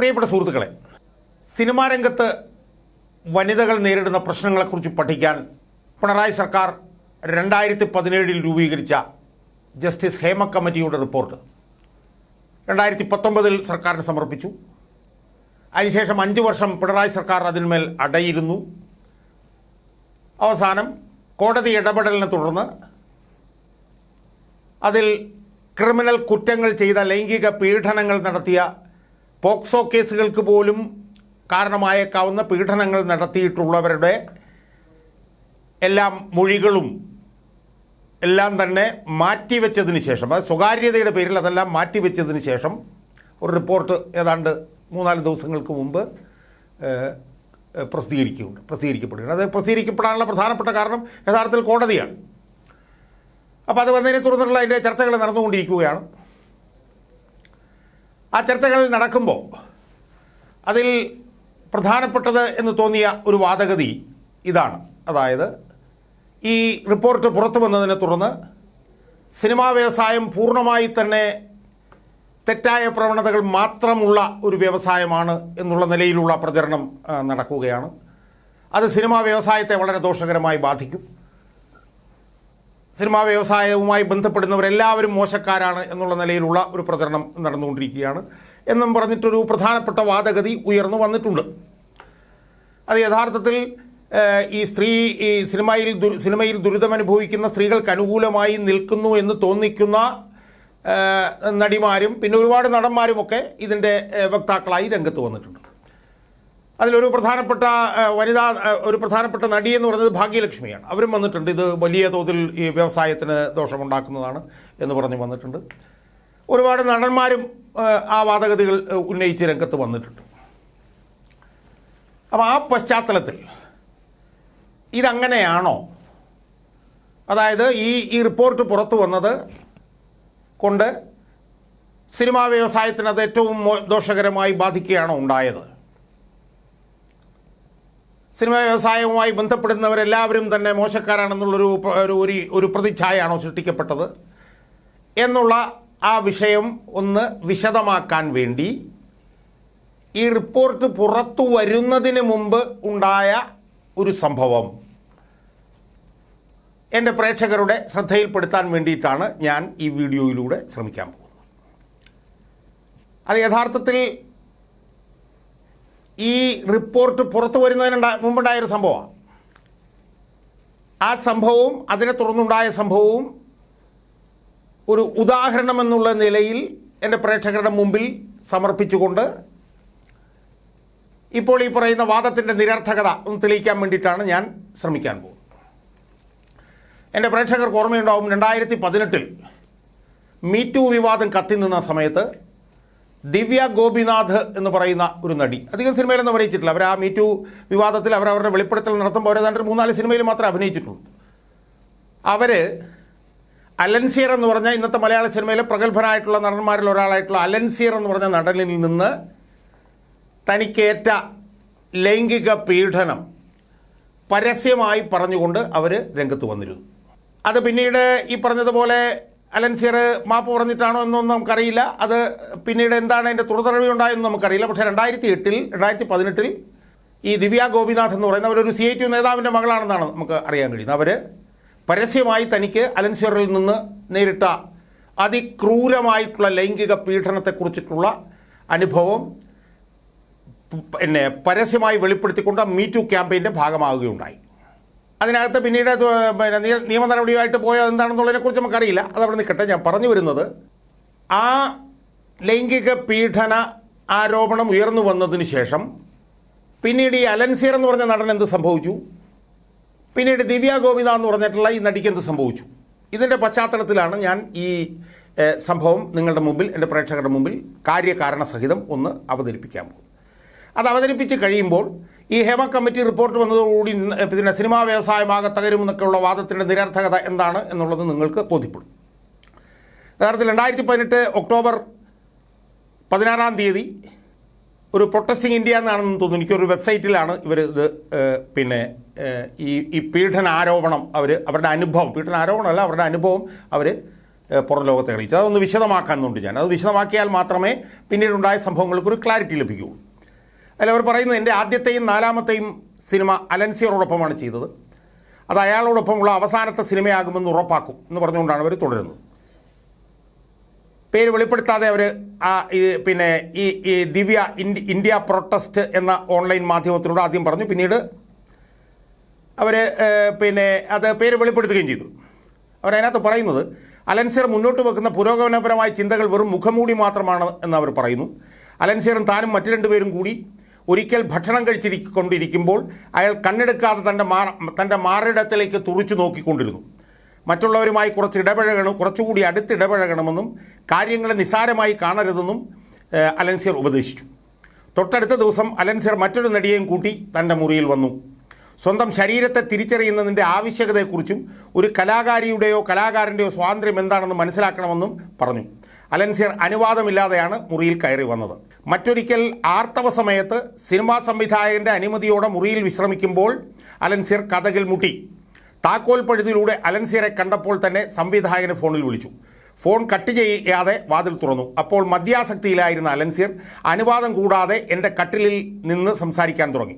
പ്രിയപ്പെട്ട സുഹൃത്തുക്കളെ, സിനിമാ രംഗത്ത് വനിതകൾ നേരിടുന്ന പ്രശ്നങ്ങളെക്കുറിച്ച് പഠിക്കാൻ പിണറായി സർക്കാർ 2017 രൂപീകരിച്ച ജസ്റ്റിസ് ഹേമ കമ്മിറ്റിയുടെ റിപ്പോർട്ട് 2019 സർക്കാരിന് സമർപ്പിച്ചു. അതിനുശേഷം 5 വർഷം പിണറായി സർക്കാർ അതിന്മേൽ അടയിരുന്നു. അവസാനം കോടതി ഇടപെടലിനെ തുടർന്ന് അതിൽ ക്രിമിനൽ കുറ്റങ്ങൾ ചെയ്ത, ലൈംഗിക പീഡനങ്ങൾ നടത്തിയ, പോക്സോ കേസുകൾക്ക് പോലും കാരണമായേക്കാവുന്ന പീഡനങ്ങൾ നടത്തിയിട്ടുള്ളവരുടെ എല്ലാം മൊഴികളും എല്ലാം തന്നെ മാറ്റിവെച്ചതിന് ശേഷം, അത് സ്വകാര്യതയുടെ പേരിൽ അതെല്ലാം മാറ്റിവെച്ചതിന് ശേഷം ഒരു റിപ്പോർട്ട് ഏതാണ്ട് 3-4 ദിവസങ്ങൾക്ക് മുമ്പ് പ്രസിദ്ധീകരിക്കപ്പെടുകയാണ്. അത് പ്രസിദ്ധീകരിക്കപ്പെടാനുള്ള പ്രധാനപ്പെട്ട കാരണം യഥാർത്ഥത്തിൽ കോടതിയാണ്. അപ്പോൾ അത് വന്നതിനെ തുടർന്നുള്ള അതിൻ്റെ ചർച്ചകൾ നടന്നുകൊണ്ടിരിക്കുകയാണ്. ആ ചർച്ചകൾ നടക്കുമ്പോൾ അതിൽ പ്രധാനപ്പെട്ടത് എന്ന് തോന്നിയ ഒരു വാദഗതി ഇതാണ്. അതായത്, ഈ റിപ്പോർട്ട് പുറത്തു വന്നതിനെ തുടർന്ന് സിനിമാ വ്യവസായം പൂർണ്ണമായി തന്നെ തെറ്റായ പ്രവണതകൾ മാത്രമുള്ള ഒരു വ്യവസായമാണ് എന്നുള്ള നിലയിലുള്ള പ്രചരണം നടക്കുകയാണ്. അത് സിനിമാ വ്യവസായത്തെ വളരെ ദോഷകരമായി ബാധിക്കും. സിനിമാ വ്യവസായവുമായി ബന്ധപ്പെടുന്നവരെല്ലാവരും മോശക്കാരാണ് എന്നുള്ള നിലയിലുള്ള ഒരു പ്രചരണം നടന്നുകൊണ്ടിരിക്കുകയാണ് എന്നും പറഞ്ഞിട്ടൊരു പ്രധാനപ്പെട്ട വാദഗതി ഉയർന്നു വന്നിട്ടുണ്ട്. അത് യഥാർത്ഥത്തിൽ ഈ സിനിമയിൽ ദുരിതമനുഭവിക്കുന്ന സ്ത്രീകൾക്ക് അനുകൂലമായി നിൽക്കുന്നു എന്ന് തോന്നിക്കുന്ന നടിമാരും പിന്നെ ഒരുപാട് നടന്മാരുമൊക്കെ ഇതിൻ്റെ വക്താക്കളായി രംഗത്ത് വന്നിട്ടുണ്ട്. അതിലൊരു പ്രധാനപ്പെട്ട നടി എന്ന് പറയുന്നത് ഭാഗ്യലക്ഷ്മിയാണ്. അവരും വന്നിട്ടുണ്ട്. ഇത് വലിയ തോതിൽ ഈ വ്യവസായത്തിന് ദോഷമുണ്ടാക്കുന്നതാണ് എന്ന് പറഞ്ഞ് വന്നിട്ടുണ്ട്. ഒരുപാട് നടന്മാരും ആ വാദഗതികൾ ഉന്നയിച്ച് രംഗത്ത് വന്നിട്ടുണ്ട്. അപ്പോൾ ആ പശ്ചാത്തലത്തിൽ ഇതങ്ങനെയാണോ? അതായത് ഈ റിപ്പോർട്ട് പുറത്തു വന്നത് കൊണ്ട് സിനിമാ വ്യവസായത്തിന് അത് ഏറ്റവും ദോഷകരമായി ബാധിക്കുകയാണോ ഉണ്ടായത്? സിനിമാ വ്യവസായവുമായി ബന്ധപ്പെടുന്നവരെല്ലാവരും തന്നെ മോശക്കാരാണെന്നുള്ളൊരു പ്രതിച്ഛായയാണോ സൃഷ്ടിക്കപ്പെട്ടത് എന്നുള്ള ആ വിഷയം ഒന്ന് വിശദമാക്കാൻ വേണ്ടി ഈ റിപ്പോർട്ട് പുറത്തു വരുന്നതിന് മുമ്പ് ഉണ്ടായ ഒരു സംഭവം എൻ്റെ പ്രേക്ഷകരുടെ ശ്രദ്ധയിൽപ്പെടുത്താൻ വേണ്ടിയിട്ടാണ് ഞാൻ ഈ വീഡിയോയിലൂടെ ശ്രമിക്കാൻ പോകുന്നത്. അത് യഥാർത്ഥത്തിൽ ഈ റിപ്പോർട്ട് പുറത്തു വരുന്നതിന് മുമ്പുണ്ടായൊരു സംഭവമാണ്. ആ സംഭവവും അതിനെ തുടർന്നുണ്ടായ സംഭവവും ഒരു ഉദാഹരണം എന്നുള്ള നിലയിൽ എൻ്റെ പ്രേക്ഷകരുടെ മുമ്പിൽ സമർപ്പിച്ചുകൊണ്ട് ഇപ്പോൾ ഈ പറയുന്ന വാദത്തിൻ്റെ നിരർത്ഥകത ഒന്ന് തെളിയിക്കാൻ വേണ്ടിയിട്ടാണ് ഞാൻ ശ്രമിക്കാൻ പോകുന്നത്. എൻ്റെ പ്രേക്ഷകർക്ക് ഓർമ്മയുണ്ടാവും, 2018 മീറ്റു വിവാദം കത്തി നിന്ന സമയത്ത് ദിവ്യ ഗോപിനാഥ് എന്ന് പറയുന്ന ഒരു നടി, അധികം സിനിമയിലൊന്നും അഭിനയിച്ചിട്ടില്ല. അവർ ആ മീറ്റു വിവാദത്തിൽ അവരവരുടെ വെളിപ്പെടുത്തൽ നടത്തുമ്പോൾ അവരേതാണ്ട് 3-4 സിനിമയിൽ മാത്രമേ അഭിനയിച്ചിട്ടുള്ളൂ. അവർ അലൻസിയർ എന്ന് പറഞ്ഞ ഇന്നത്തെ മലയാള സിനിമയിലെ പ്രഗത്ഭനായിട്ടുള്ള നടന്മാരിൽ ഒരാളായിട്ടുള്ള അലൻസിയർ എന്ന് പറഞ്ഞ നടനിൽ നിന്ന് തനിക്കേറ്റ ലൈംഗിക പീഡനം പരസ്യമായി പറഞ്ഞുകൊണ്ട് അവർ രംഗത്ത് വന്നിരുന്നു. അത് പിന്നീട് ഈ പറഞ്ഞതുപോലെ അലൻസിയർ മാപ്പ് പറഞ്ഞിട്ടാണോ എന്നൊന്നും നമുക്കറിയില്ല. അത് പിന്നീട് എന്താണ് അതിൻ്റെ തുടർനടപടി ഉണ്ടായെന്ന് നമുക്കറിയില്ല. പക്ഷേ 2018 ഈ ദിവ്യ ഗോപിനാഥ് എന്ന് പറയുന്ന അവരൊരു CITU നേതാവിൻ്റെ മകളാണെന്നാണ് നമുക്ക് അറിയാൻ കഴിയുന്നത്. അവർ പരസ്യമായി തനിക്ക് അലൻസിയറിൽ നിന്ന് നേരിട്ട അതിക്രൂരമായിട്ടുള്ള ലൈംഗിക പീഡനത്തെക്കുറിച്ചിട്ടുള്ള അനുഭവം പരസ്യമായി വെളിപ്പെടുത്തിക്കൊണ്ട് മീറ്റു ക്യാമ്പയിൻ്റെ ഭാഗമാവുകയുണ്ടായി. അതിനകത്ത് പിന്നീട് നിയമ നടപടിയായിട്ട് പോയത് എന്താണെന്നുള്ളതിനെക്കുറിച്ച് നമുക്കറിയില്ല. അതവിടെ നിൽക്കട്ടെ. ഞാൻ പറഞ്ഞു വരുന്നത്, ആ ലൈംഗിക പീഡന ആരോപണം ഉയർന്നു വന്നതിന് ശേഷം പിന്നീട് ഈ അലൻസിയർ എന്ന് പറഞ്ഞ നടൻ എന്ത് സംഭവിച്ചു, പിന്നീട് ദിവ്യ ഗോപിനാഥ് എന്ന് പറഞ്ഞിട്ടുള്ള ഈ നടിക്ക് എന്ത് സംഭവിച്ചു, ഇതിൻ്റെ പശ്ചാത്തലത്തിലാണ് ഞാൻ ഈ സംഭവം നിങ്ങളുടെ മുമ്പിൽ, എൻ്റെ പ്രേക്ഷകരുടെ മുമ്പിൽ കാര്യകാരണ സഹിതം ഒന്ന് അവതരിപ്പിക്കാൻ പോകും. അത് അവതരിപ്പിച്ച് കഴിയുമ്പോൾ ഈ ഹേമ കമ്മിറ്റി റിപ്പോർട്ട് വന്നതോടുകൂടി പിന്നെ സിനിമാ വ്യവസായമാകെ തകരുമെന്നൊക്കെയുള്ള വാദത്തിൻ്റെ നിരർത്ഥകത എന്താണ് എന്നുള്ളത് നിങ്ങൾക്ക് ബോധ്യപ്പെടും. യഥാർത്ഥത്തിൽ 2018 ഒക്ടോബർ 16 ഒരു പ്രൊട്ടസ്റ്റിംഗ് ഇന്ത്യ എന്നാണെന്ന് തോന്നുന്നു, എനിക്കൊരു വെബ്സൈറ്റിലാണ് ഇവർ ഇത് പിന്നെ ഈ പീഡന ആരോപണം അവരുടെ അനുഭവം, പീഡന ആരോപണമല്ല അവരുടെ അനുഭവം അവർ പുറം ലോകത്തെ അറിയിച്ചത്. അതൊന്ന് വിശദമാക്കാനുണ്ട് ഞാൻ. അത് വിശദമാക്കിയാൽ മാത്രമേ പിന്നീടുണ്ടായ സംഭവങ്ങൾക്കൊരു ക്ലാരിറ്റി ലഭിക്കുകയുള്ളൂ. അതിലവർ പറയുന്നത് എൻ്റെ ആദ്യത്തെയും നാലാമത്തെയും സിനിമ അലൻസിയറോടൊപ്പമാണ് ചെയ്തത്. അത് അയാളോടൊപ്പമുള്ള അവസാനത്തെ സിനിമയാകുമെന്ന് ഉറപ്പാക്കും എന്ന് പറഞ്ഞുകൊണ്ടാണ് അവർ തുടരുന്നത്. പേര് വെളിപ്പെടുത്താതെ അവർ പിന്നെ ഈ ദിവ്യ ഇന്ത്യ പ്രൊട്ടസ്റ്റ് എന്ന ഓൺലൈൻ മാധ്യമത്തിലൂടെ ആദ്യം പറഞ്ഞു. പിന്നീട് അവർ പിന്നെ അത് പേര് വെളിപ്പെടുത്തുകയും ചെയ്തു. അവരതിനകത്ത് പറയുന്നത് അലൻസിയർ മുന്നോട്ട് വെക്കുന്ന പുരോഗമനപരമായ ചിന്തകൾ വെറും മുഖംമൂടി മാത്രമാണ് എന്ന് അവർ പറയുന്നു. അലൻസിയറും താനും മറ്റു രണ്ടുപേരും കൂടി ഒരിക്കൽ ഭക്ഷണം കഴിച്ചിരിക്കൊണ്ടിരിക്കുമ്പോൾ അയാൾ കണ്ണെടുക്കാതെ തൻ്റെ മാറിടത്തിലേക്ക് തുറിച്ചു നോക്കിക്കൊണ്ടിരുന്നു. മറ്റുള്ളവരുമായി കുറച്ചുകൂടി അടുത്ത് ഇടപഴകണമെന്നും കാര്യങ്ങളെ നിസ്സാരമായി കാണരുതെന്നും അലൻസിയർ ഉപദേശിച്ചു. തൊട്ടടുത്ത ദിവസം അലൻസിയർ മറ്റൊരു നടിയെയും കൂട്ടി തൻ്റെ മുറിയിൽ വന്നു. സ്വന്തം ശരീരത്തെ തിരിച്ചറിയുന്നതിൻ്റെ ആവശ്യകതയെക്കുറിച്ചും ഒരു കലാകാരിയുടെയോ കലാകാരൻ്റെയോ സ്വാതന്ത്ര്യം എന്താണെന്ന് മനസ്സിലാക്കണമെന്നും പറഞ്ഞു. അലൻസിയർ അനുവാദമില്ലാതെയാണ് മുറിയിൽ കയറി വന്നത്. മറ്റൊരിക്കൽ ആർത്തവ സമയത്ത് സിനിമാ സംവിധായകൻ്റെ അനുമതിയോടെ മുറിയിൽ വിശ്രമിക്കുമ്പോൾ അലൻസിയർ കതകിൽ മുട്ടി. താക്കോൽ പഴുതിലൂടെ അലൻസിയറെ കണ്ടപ്പോൾ തന്നെ സംവിധായകന് ഫോണിൽ വിളിച്ചു. ഫോൺ കട്ട് ചെയ്യാതെ വാതിൽ തുറന്നു. അപ്പോൾ മദ്യാസക്തിയിലായിരുന്ന അലൻസിയർ അനുവാദം കൂടാതെ എൻ്റെ കട്ടിലിൽ നിന്ന് സംസാരിക്കാൻ തുടങ്ങി.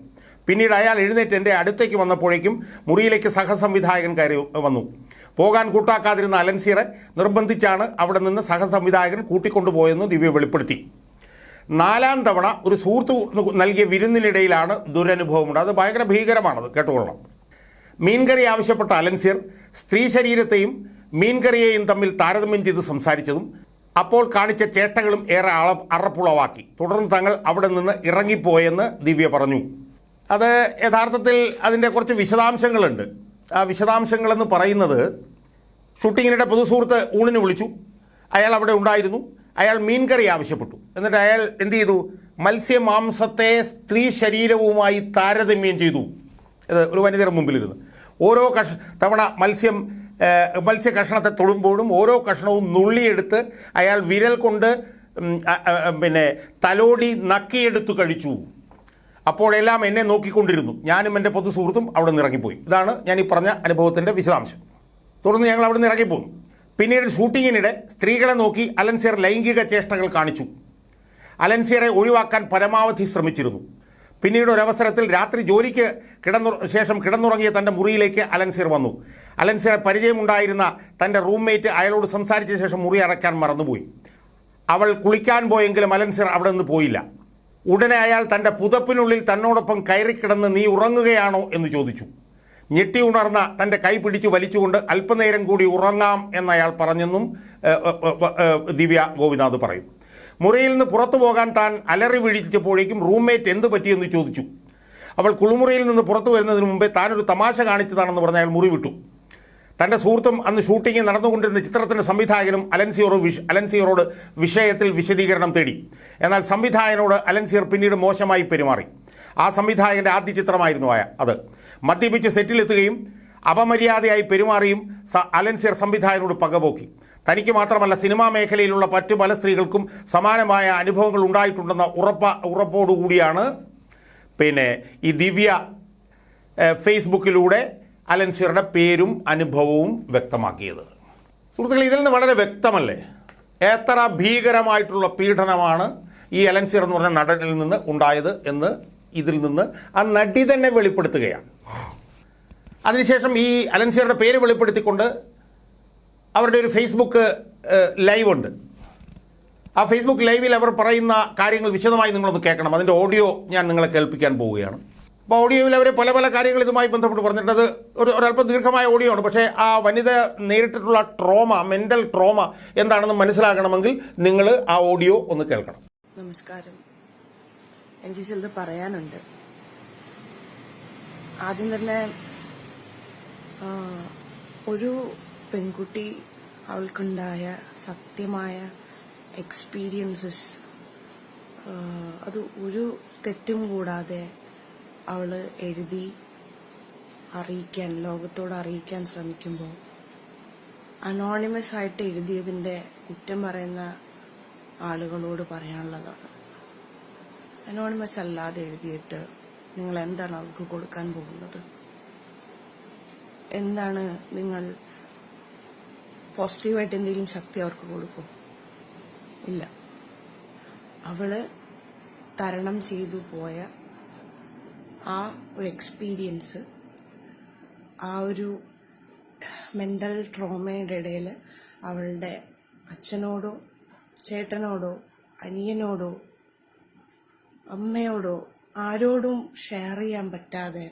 പിന്നീട് അയാൾ എഴുന്നേറ്റ് എൻ്റെ അടുത്തേക്ക് വന്നപ്പോഴേക്കും മുറിയിലേക്ക് സഹസംവിധായകൻ കയറി വന്നു. പോകാൻ കൂട്ടാക്കാതിരുന്ന അലൻസിയറെ നിർബന്ധിച്ചാണ് അവിടെ നിന്ന് സഹസംവിധായകൻ കൂട്ടിക്കൊണ്ടുപോയെന്ന് ദിവ്യ വെളിപ്പെടുത്തി. 4ാം തവണ ഒരു സുഹൃത്ത് നൽകിയ വിരുന്നിനിടയിലാണ് ദുരനുഭവമുണ്ട്. അത് ഭയങ്കര ഭീകരമാണത്, കേട്ടുകൊള്ളണം. മീൻകറി ആവശ്യപ്പെട്ട അലൻസിയർ സ്ത്രീ ശരീരത്തെയും മീൻകറിയെയും തമ്മിൽ താരതമ്യം ചെയ്ത് സംസാരിച്ചതും അപ്പോൾ കാണിച്ച ചേട്ടകളും ഏറെ അറപ്പുളവാക്കി. തുടർന്ന് തങ്ങൾ അവിടെ നിന്ന് ഇറങ്ങിപ്പോയെന്ന് ദിവ്യ പറഞ്ഞു. അത് യഥാർത്ഥത്തിൽ അതിൻ്റെ കുറച്ച് വിശദാംശങ്ങളുണ്ട്. ആ വിശദാംശങ്ങളെന്ന് പറയുന്നത്, ഷൂട്ടിങ്ങിനിടെ പൊതുസുഹൃത്ത് ഊണിന് വിളിച്ചു. അയാൾ അവിടെ ഉണ്ടായിരുന്നു. അയാൾ മീൻകറി ആവശ്യപ്പെട്ടു. എന്നിട്ട് അയാൾ എന്ത് ചെയ്തു? മത്സ്യമാംസത്തെ സ്ത്രീ ശരീരവുമായി താരതമ്യം ചെയ്തു. ഇത് ഒരു വനിതയുടെ മുമ്പിലിരുന്ന് ഓരോ തവണ മത്സ്യ കഷ്ണത്തെ തൊടുമ്പോഴും ഓരോ കഷ്ണവും നുള്ളിയെടുത്ത് അയാൾ വിരൽ കൊണ്ട് പിന്നെ തലോടി നക്കിയെടുത്തു കഴിച്ചു. അപ്പോഴെല്ലാം എന്നെ നോക്കിക്കൊണ്ടിരുന്നു. ഞാനും എൻ്റെ പൊതു സുഹൃത്തും അവിടെ നിന്ന് ഇറങ്ങിപ്പോയി. ഇതാണ് ഞാൻ ഈ പറഞ്ഞ അനുഭവത്തിൻ്റെ വിശദാംശം. തുടർന്ന് ഞങ്ങൾ അവിടെ നിന്ന് ഇറങ്ങിപ്പോന്നു. പിന്നീട് ഷൂട്ടിങ്ങിനിടെ സ്ത്രീകളെ നോക്കി അലൻസിയർ ലൈംഗിക ചേഷ്ടകൾ കാണിച്ചു. അലൻസിയറെ ഒഴിവാക്കാൻ പരമാവധി ശ്രമിച്ചിരുന്നു. പിന്നീട് ഒരവസരത്തിൽ രാത്രി ജോലിക്ക് ശേഷം കിടന്നുറങ്ങിയ തൻ്റെ മുറിയിലേക്ക് അലൻസിയർ വന്നു. അലൻസിയറെ പരിചയമുണ്ടായിരുന്ന തൻ്റെ റൂംമേറ്റ് അയാളോട് സംസാരിച്ച ശേഷം മുറി അടയ്ക്കാൻ മറന്നുപോയി. അവൾ കുളിക്കാൻ പോയെങ്കിലും അലൻസിയർ അവിടെ നിന്ന് പോയില്ല. ഉടനെ അയാൾ തൻ്റെ പുതപ്പിനുള്ളിൽ തന്നോടൊപ്പം കയറിക്കിടന്ന് നീ ഉറങ്ങുകയാണോ എന്ന് ചോദിച്ചു. ഞെട്ടി ഉണർന്ന തൻ്റെ കൈ പിടിച്ച് വലിച്ചുകൊണ്ട് അല്പനേരം കൂടി ഉറങ്ങാം എന്നയാൾ പറഞ്ഞെന്നും ദിവ്യ ഗോപിനാഥ് പറയുന്നു. മുറിയിൽ നിന്ന് പുറത്തു പോകാൻ താൻ അലറി വിളിച്ചപ്പോഴേക്കും റൂംമേറ്റ് എന്ത് പറ്റിയെന്ന് ചോദിച്ചു. അവൾ കുളിമുറിയിൽ നിന്ന് പുറത്തു വരുന്നതിന് മുമ്പേ താനൊരു തമാശ കാണിച്ചതാണെന്ന് പറഞ്ഞ് അയാൾ മുറി വിട്ടു. തൻ്റെ സുഹൃത്തും അന്ന് ഷൂട്ടിംഗ് നടന്നുകൊണ്ടിരുന്ന ചിത്രത്തിൻ്റെ സംവിധായകനും അലൻസിയറോട് വിഷയത്തിൽ വിശദീകരണം തേടി. എന്നാൽ സംവിധായകനോട് അലൻസിയർ പിന്നീട് മോശമായി പെരുമാറി. ആ സംവിധായകൻ്റെ ആദ്യ ചിത്രമായിരുന്നു അത്. മദ്യപിച്ച് സെറ്റിലെത്തുകയും അപമര്യാദയായി പെരുമാറിയും അലൻസിയർ സംവിധായകനോട് പകപോക്കി. തനിക്ക് മാത്രമല്ല സിനിമാ മേഖലയിലുള്ള മറ്റു പല സ്ത്രീകൾക്കും സമാനമായ അനുഭവങ്ങൾ ഉണ്ടായിട്ടുണ്ടെന്ന ഉറപ്പോടുകൂടിയാണ് പിന്നെ ഈ ദിവ്യ ഫേസ്ബുക്കിലൂടെ അലൻസിയറുടെ പേരും അനുഭവവും വ്യക്തമാക്കിയത്. സുഹൃത്തുക്കൾ, ഇതിൽ നിന്ന് വളരെ വ്യക്തമല്ലേ എത്ര ഭീകരമായിട്ടുള്ള പീഡനമാണ് ഈ അലൻസിയർ എന്ന് പറഞ്ഞ നടനിൽ നിന്ന് ഉണ്ടായത് എന്ന് ഇതിൽ നിന്ന് ആ നടി തന്നെ വെളിപ്പെടുത്തുകയാണ്. അതിനുശേഷം ഈ അലൻസിയറുടെ പേര് വെളിപ്പെടുത്തിക്കൊണ്ട് അവരുടെ ഒരു ഫേസ്ബുക്ക് ലൈവ് ഉണ്ട്. ആ ഫേസ്ബുക്ക് ലൈവിൽ അവർ പറയുന്ന കാര്യങ്ങൾ വിശദമായി നിങ്ങളൊന്ന് കേൾക്കണം. അതിൻ്റെ ഓഡിയോ ഞാൻ നിങ്ങളെ കേൾപ്പിക്കാൻ പോവുകയാണ്. അപ്പോൾ ഓഡിയോയിൽ അവർ പല പല കാര്യങ്ങൾ ഇതുമായി ബന്ധപ്പെട്ട് പറഞ്ഞിട്ട് ഒരല്പം ദീർഘമായ ഓഡിയോ ആണ്. പക്ഷേ ആ വനിത നേരിട്ടിട്ടുള്ള മെൻ്റൽ ട്രോമ എന്താണെന്ന് മനസ്സിലാക്കണമെങ്കിൽ നിങ്ങൾ ആ ഓഡിയോ ഒന്ന് കേൾക്കണം. നമസ്കാരം. എനിക്ക് ചിലത് പറയാനുണ്ട്. ആദ്യം തന്നെ ഒരു പെൺകുട്ടി അവൾക്കുണ്ടായ സത്യമായ എക്സ്പീരിയൻസസ് അത് ഒരു തെറ്റും കൂടാതെ അവള് എഴുതി ലോകത്തോട് അറിയിക്കാൻ ശ്രമിക്കുമ്പോൾ അനോണിമസ് ആയിട്ട് എഴുതിയതിന്റെ കുറ്റം പറയുന്ന ആളുകളോട് പറയാനുള്ളതാണ്. അനോണിമസ് അല്ലാതെ എഴുതിയിട്ട് നിങ്ങൾ എന്താണ് അവൾക്ക് കൊടുക്കാൻ പോകുന്നത്? എന്താണ് നിങ്ങൾ പോസിറ്റീവായിട്ട് എന്തെങ്കിലും ശക്തി അവർക്ക് കൊടുക്കും? ഇല്ല. അവള് തരണം ചെയ്തു പോയ ആ ഒരു എക്സ്പീരിയൻസ്, ആ ഒരു മെന്റൽ ട്രോമയുടെ ഇടയിൽ അവളുടെ അച്ഛനോടോ ചേട്ടനോടോ അനിയനോടോ അമ്മയോടോ ആരോടും ഷെയർ ചെയ്യാൻ പറ്റാതെ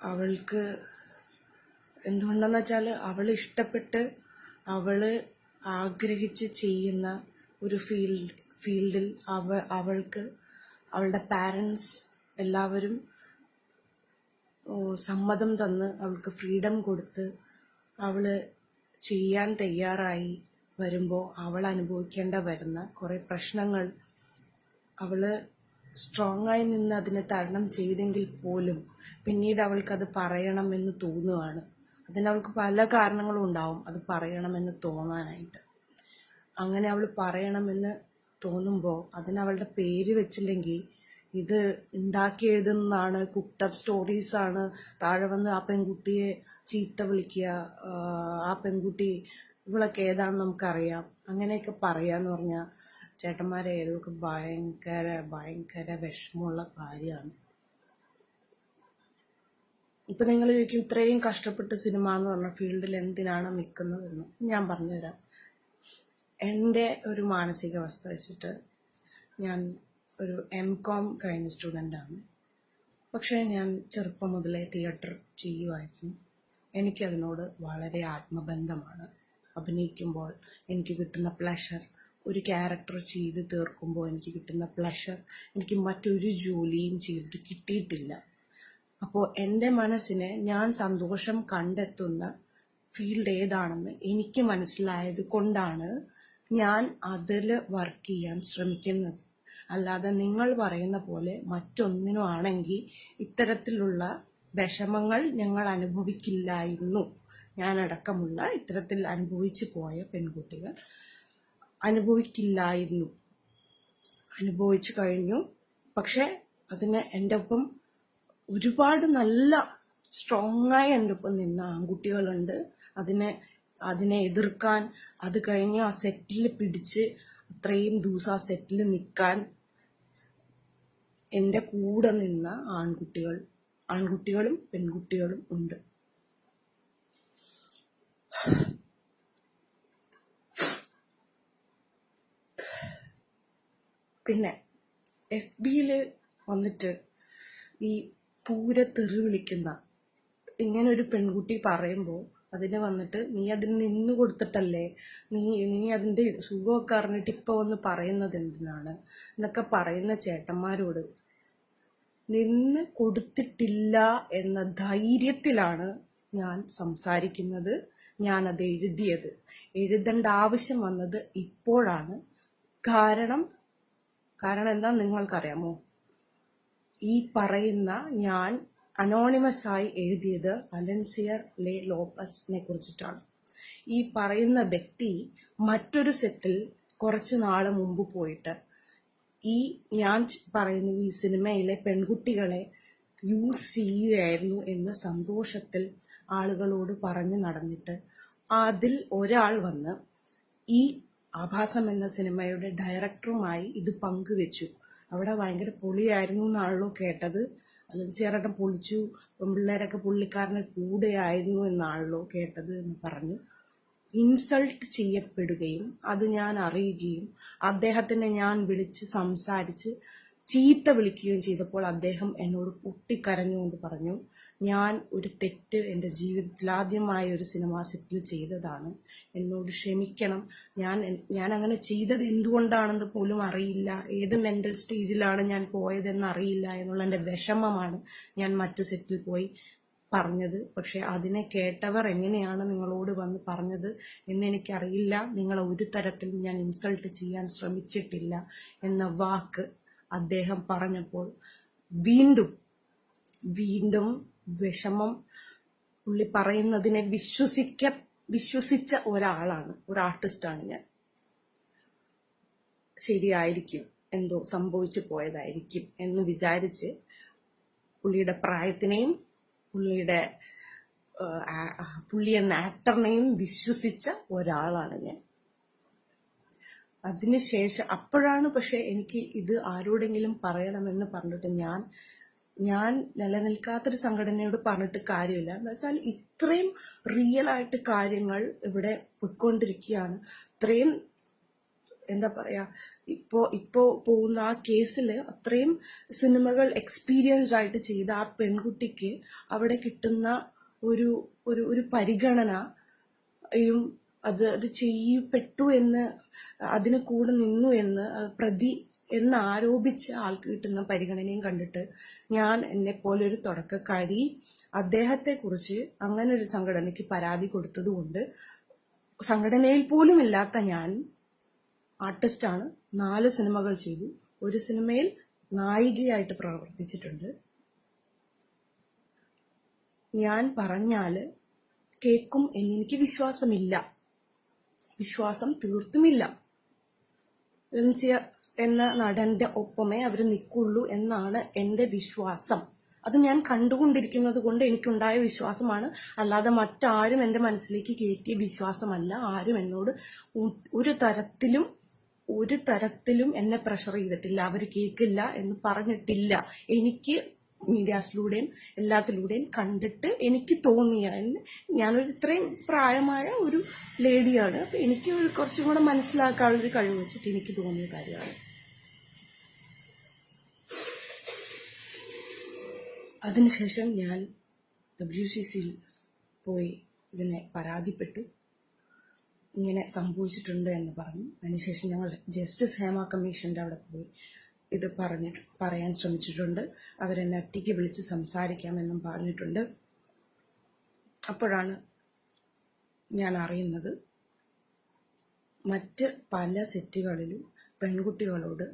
അവൾക്ക് എന്തുകൊണ്ടെന്ന് വെച്ചാൽ അവൾ ഇഷ്ടപ്പെട്ട് അവള് ആഗ്രഹിച്ച് ചെയ്യുന്ന ഒരു ഫീൽഡിൽ അവൾക്ക് അവളുടെ പാരൻസ് എല്ലാവരും സമ്മതം തന്ന് അവൾക്ക് ഫ്രീഡം കൊടുത്ത് അവള് ചെയ്യാൻ തയ്യാറായി വരുമ്പോൾ അവൾ അനുഭവിക്കേണ്ട വരുന്ന കുറേ പ്രശ്നങ്ങൾ, അവള് സ്ട്രോങ് ആയി നിന്ന് അതിനെ തരണം ചെയ്തെങ്കിൽ പോലും പിന്നീട് അവൾക്കത് പറയണമെന്ന് തോന്നുകയാണ്. അതിനവൾക്ക് പല കാരണങ്ങളും ഉണ്ടാവും അത് പറയണമെന്ന് തോന്നാനായിട്ട്. അങ്ങനെ അവൾ പറയണമെന്ന് തോന്നുമ്പോൾ അതിനവളുടെ പേര് വെച്ചില്ലെങ്കിൽ ഇത് ഉണ്ടാക്കി എഴുതുന്നതാണ്, കുക്ക്ഡപ്പ് സ്റ്റോറീസാണ്, താഴെ വന്ന് ആ പെൺകുട്ടിയെ ചീത്ത വിളിക്കുക, ആ പെൺകുട്ടി ഇവളൊക്കെ ഏതാണെന്ന് നമുക്കറിയാം, അങ്ങനെയൊക്കെ പറയാന്ന് പറഞ്ഞാൽ ചേട്ടന്മാരെ ഏതൊക്കെ ഭയങ്കര ഭയങ്കര വിഷമമുള്ള കാര്യമാണ്. ഇപ്പൊ നിങ്ങൾ ചോദിക്കും ഇത്രയും കഷ്ടപ്പെട്ട് സിനിമ എന്ന് പറഞ്ഞ ഫീൽഡിൽ എന്തിനാണ് നിൽക്കുന്നതെന്ന്. ഞാൻ പറഞ്ഞുതരാം. എൻ്റെ ഒരു മാനസികാവസ്ഥ വെച്ചിട്ട് ഞാൻ ഒരു MCOM കഴിഞ്ഞ സ്റ്റുഡൻ്റാണ്. പക്ഷേ ഞാൻ ചെറുപ്പം മുതലേ തിയേറ്റർ ചെയ്യുമായിരുന്നു. എനിക്കതിനോട് വളരെ ആത്മബന്ധമാണ്. അഭിനയിക്കുമ്പോൾ എനിക്ക് കിട്ടുന്ന പ്ലഷർ, ഒരു ക്യാരക്ടർ ചെയ്ത് തീർക്കുമ്പോൾ എനിക്ക് കിട്ടുന്ന പ്ലഷർ എനിക്ക് മറ്റൊരു ജോലിയും ചെയ്തിട്ട് കിട്ടിയിട്ടില്ല. അപ്പോൾ എൻ്റെ മനസ്സിനെ ഞാൻ സന്തോഷം കണ്ടെത്തുന്ന ഫീൽഡ് ഏതാണെന്ന് എനിക്ക് മനസ്സിലായത് കൊണ്ടാണ് ഞാൻ അതിൽ വർക്ക് ചെയ്യാൻ ശ്രമിക്കുന്നത്. അല്ലാതെ നിങ്ങൾ പറയുന്ന പോലെ മറ്റൊന്നിനും ആണെങ്കിൽ ഇത്തരത്തിലുള്ള വിഷമങ്ങൾ ഞങ്ങൾ അനുഭവിക്കില്ലായിരുന്നു. ഞാനടക്കമുള്ള ഇത്തരത്തിൽ അനുഭവിച്ചു പോയ പെൺകുട്ടികൾ അനുഭവിച്ചു കഴിഞ്ഞു. പക്ഷെ അതിന് എൻ്റെ ഒപ്പം ഒരുപാട് നല്ല സ്ട്രോങ് ആയി എൻ്റെ ഒപ്പം നിന്ന ആൺകുട്ടികളുണ്ട്. അതിനെ എതിർക്കാൻ, അത് കഴിഞ്ഞ് ആ സെറ്റിൽ പിടിച്ച് അത്രയും ദിവസം ആ സെറ്റിൽ നിൽക്കാൻ എൻ്റെ കൂടെ നിന്ന ആൺകുട്ടികളും പെൺകുട്ടികളും ഉണ്ട്. പിന്നെ FBയിൽ വന്നിട്ട് ഈ തെറി വിളിക്കുന്ന ഇങ്ങനെ ഒരു പെൺകുട്ടി പറയുമ്പോൾ അതിന് വന്നിട്ട് നീ അതിന് നിന്ന് കൊടുത്തിട്ടല്ലേ, നീ അതിൻ്റെ സുഖമൊക്കെ അറിഞ്ഞിട്ട് ഇപ്പൊ വന്ന് പറയുന്നത് എന്തിനാണ് എന്നൊക്കെ പറയുന്ന ചേട്ടന്മാരോട്, നിന്ന് കൊടുത്തിട്ടില്ല എന്ന ധൈര്യത്തിലാണ് ഞാൻ സംസാരിക്കുന്നത്. ഞാനത് എഴുതേണ്ട ആവശ്യം വന്നത് ഇപ്പോഴാണ്. കാരണം എന്താ നിങ്ങൾക്കറിയാമോ? ഈ പറയുന്ന ഞാൻ അനോണിമസ് ആയി എഴുതിയത് അലൻസിയർ ലേ ലോപ്പസിനെ കുറിച്ചിട്ടാണ്. ഈ പറയുന്ന വ്യക്തി മറ്റൊരു സെറ്റിൽ കുറച്ച് നാള് മുമ്പ് പോയിട്ട് ഞാൻ പറയുന്ന ഈ സിനിമയിലെ പെൺകുട്ടികളെ യൂസ് ചെയ്യുകയായിരുന്നു എന്ന് സന്തോഷത്തിൽ ആളുകളോട് പറഞ്ഞു നടന്നിട്ട് അതിൽ ഒരാൾ വന്ന് ഈ ആഭാസം എന്ന സിനിമയുടെ ഡയറക്ടറുമായി ഇത് പങ്കുവെച്ചു. അവിടെ ഭയങ്കര പൊളിയായിരുന്നു എന്നാണല്ലോ കേട്ടത്. അലൻസിയറേട്ടൻ പൊളിച്ചു, പെൺപിള്ളേരൊക്കെ പുള്ളിക്കാരന് കൂടെയായിരുന്നു എന്നാണല്ലോ കേട്ടത് എന്ന് പറഞ്ഞു ഇൻസൾട്ട് ചെയ്യപ്പെടുകയും അത് ഞാൻ അറിയുകയും അദ്ദേഹത്തിനെ ഞാൻ വിളിച്ച് സംസാരിച്ച് ചീത്ത വിളിക്കുകയും ചെയ്തപ്പോൾ അദ്ദേഹം എന്നോട് പൊട്ടിക്കരഞ്ഞുകൊണ്ട് പറഞ്ഞു, ഞാൻ ഒരു തെറ്റ് എൻ്റെ ജീവിതത്തിൽ ആദ്യമായ ഒരു സിനിമാ സെറ്റിൽ ചെയ്തതാണ്, എന്നോട് ക്ഷമിക്കണം, ഞാൻ അങ്ങനെ ചെയ്തത് എന്തുകൊണ്ടാണെന്ന് പോലും അറിയില്ല, ഏത് മെന്റൽ സ്റ്റേജിലാണ് ഞാൻ പോയതെന്ന് അറിയില്ല എന്നുള്ള എൻ്റെ വിഷമമാണ് ഞാൻ മറ്റു സെറ്റിൽ പോയി പറഞ്ഞത്. പക്ഷെ അതിനെ കേട്ടവർ എങ്ങനെയാണ് നിങ്ങളോട് വന്ന് പറഞ്ഞത് എന്നെനിക്കറിയില്ല. നിങ്ങളെ ഒരു തരത്തിലും ഞാൻ ഇൻസൾട്ട് ചെയ്യാൻ ശ്രമിച്ചിട്ടില്ല എന്ന വാക്ക് അദ്ദേഹം പറഞ്ഞപ്പോൾ വീണ്ടും വിഷമം. പുള്ളി പറയുന്നതിനെ വിശ്വസിച്ച ഒരാളാണ്, ഒരു ആർട്ടിസ്റ്റാണ് ഞാൻ. ശരിയായിരിക്കും, എന്തോ സംഭവിച്ചു പോയതായിരിക്കും എന്ന് വിചാരിച്ച് പുള്ളിയുടെ പ്രായത്തിനെയും പുള്ളിയുടെ പുള്ളി എന്ന ആക്ടറിനെയും വിശ്വസിച്ച ഒരാളാണ് ഞാൻ. അതിനുശേഷം അപ്പോഴാണ് പക്ഷെ എനിക്ക് ഇത് ആരോടെങ്കിലും പറയണമെന്ന് പറഞ്ഞിട്ട് ഞാൻ നിലനിൽക്കാത്തൊരു സംഘടനയോട് പറഞ്ഞിട്ട് കാര്യമില്ല. എന്ന് വെച്ചാൽ ഇത്രയും റിയൽ ആയിട്ട് കാര്യങ്ങൾ ഇവിടെ പൊയ്ക്കൊണ്ടിരിക്കുകയാണ്. ഇത്രയും എന്താ പറയാ, ഇപ്പോ പോകുന്ന ആ കേസിൽ അത്രയും സിനിമകൾ എക്സ്പീരിയൻസ്ഡ് ആയിട്ട് ചെയ്ത ആ പെൺകുട്ടിക്ക് അവിടെ കിട്ടുന്ന ഒരു ഒരു ഒരു പരിഗണനയും അത് ചെയ്യപ്പെട്ടു എന്ന്, അതിന് കൂടെ നിന്നു എന്ന്, പ്രതി എന്ന് ആരോപിച്ച ആൾക്ക് കിട്ടുന്ന പരിഗണനയും കണ്ടിട്ട് ഞാൻ എന്നെ പോലെ ഒരു തുടക്കക്കാരി അദ്ദേഹത്തെ കുറിച്ച് അങ്ങനെ ഒരു സംഘടനയ്ക്ക് പരാതി കൊടുത്തതുകൊണ്ട്, സംഘടനയിൽ പോലും ഇല്ലാത്ത ഞാൻ ആർട്ടിസ്റ്റാണ്, 4 സിനിമകൾ ചെയ്തു, ഒരു സിനിമയിൽ നായികയായിട്ട് പ്രവർത്തിച്ചിട്ടുണ്ട്. ഞാൻ പറഞ്ഞാല് കേൾക്കും എന്നെനിക്ക് വിശ്വാസമില്ല, വിശ്വാസം തീർത്തുമില്ല. ലൻസിയ എന്ന നടന്റെ ഒപ്പമേ അവർ നിൽക്കുള്ളൂ എന്നാണ് എന്റെ വിശ്വാസം. അത് ഞാൻ കണ്ടുകൊണ്ടിരിക്കുന്നത് കൊണ്ട് എനിക്കുണ്ടായ വിശ്വാസമാണ്, അല്ലാതെ മറ്റാരും എന്റെ മനസ്സിലേക്ക് കയറ്റിയ വിശ്വാസമല്ല. ആരും എന്നോട് ഒരു തരത്തിലും എന്നെ പ്രഷർ ചെയ്തിട്ടില്ല, അവർ കേൾക്കില്ല എന്ന് പറഞ്ഞിട്ടില്ല. എനിക്ക് മീഡിയാസിലൂടെയും എല്ലാത്തിലൂടെയും കണ്ടിട്ട് എനിക്ക് തോന്നിയ, ഞാനൊരു ഇത്രയും പ്രായമായ ഒരു ലേഡിയാണ്, അപ്പൊ എനിക്ക് കുറച്ചും കൂടെ മനസ്സിലാക്കാനുള്ളൊരു കഴിവ് വെച്ചിട്ട് എനിക്ക് തോന്നിയ കാര്യമാണ്. അതിനുശേഷം ഞാൻ WCCയിൽ പോയി ഇതിനെ പരാതിപ്പെട്ടു, ഇങ്ങനെ സംഭവിച്ചിട്ടുണ്ട് എന്ന് പറഞ്ഞു. അതിനുശേഷം ഞങ്ങൾ ജസ്റ്റിസ് ഹേമ കമ്മീഷന്റെ അവിടെ പോയി ഇത് പറയാൻ ശ്രമിച്ചിട്ടുണ്ട്. അവരെന്നെ ഒറ്റയ്ക്ക് വിളിച്ച് സംസാരിക്കാമെന്നും പറഞ്ഞിട്ടുണ്ട്. അപ്പോഴാണ് ഞാൻ അറിയുന്നത് മറ്റ് പല സെറ്റുകളിലും പെൺകുട്ടികളോട്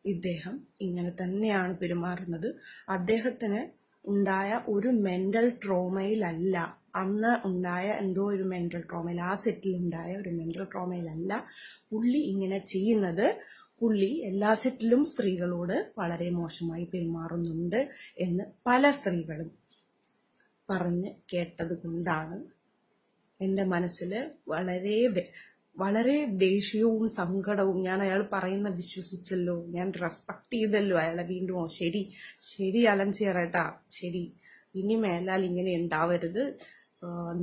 ഇദ്ദേഹം ഇങ്ങനെ തന്നെയാണ് പെരുമാറുന്നത്. അദ്ദേഹത്തിന് ഉണ്ടായ ഒരു മെന്റൽ ട്രോമയിലല്ല, അന്ന് ഉണ്ടായ എന്തോ ഒരു മെന്റൽ ട്രോമയിൽ, ആ സെറ്റിലുണ്ടായ ഒരു മെന്റൽ ട്രോമയിലല്ല പുള്ളി ഇങ്ങനെ ചെയ്യുന്നത്. പുള്ളി എല്ലാ സെറ്റിലും സ്ത്രീകളോട് വളരെ മോശമായി പെരുമാറുന്നുണ്ട് എന്ന് പല സ്ത്രീകളും പറഞ്ഞ് കേട്ടത് കൊണ്ടാണ് എൻ്റെ മനസ്സിൽ വളരെ ദേഷ്യവും സങ്കടവും. ഞാൻ അയാൾ പറയുന്ന വിശ്വസിച്ചല്ലോ, ഞാൻ റെസ്പെക്ട് ചെയ്തല്ലോ അയാളെ. വീണ്ടും ശരി അലൻസിയറേട്ടാ, ശരി, ഇനി മേലാൽ ഇങ്ങനെ ഉണ്ടാവരുത്.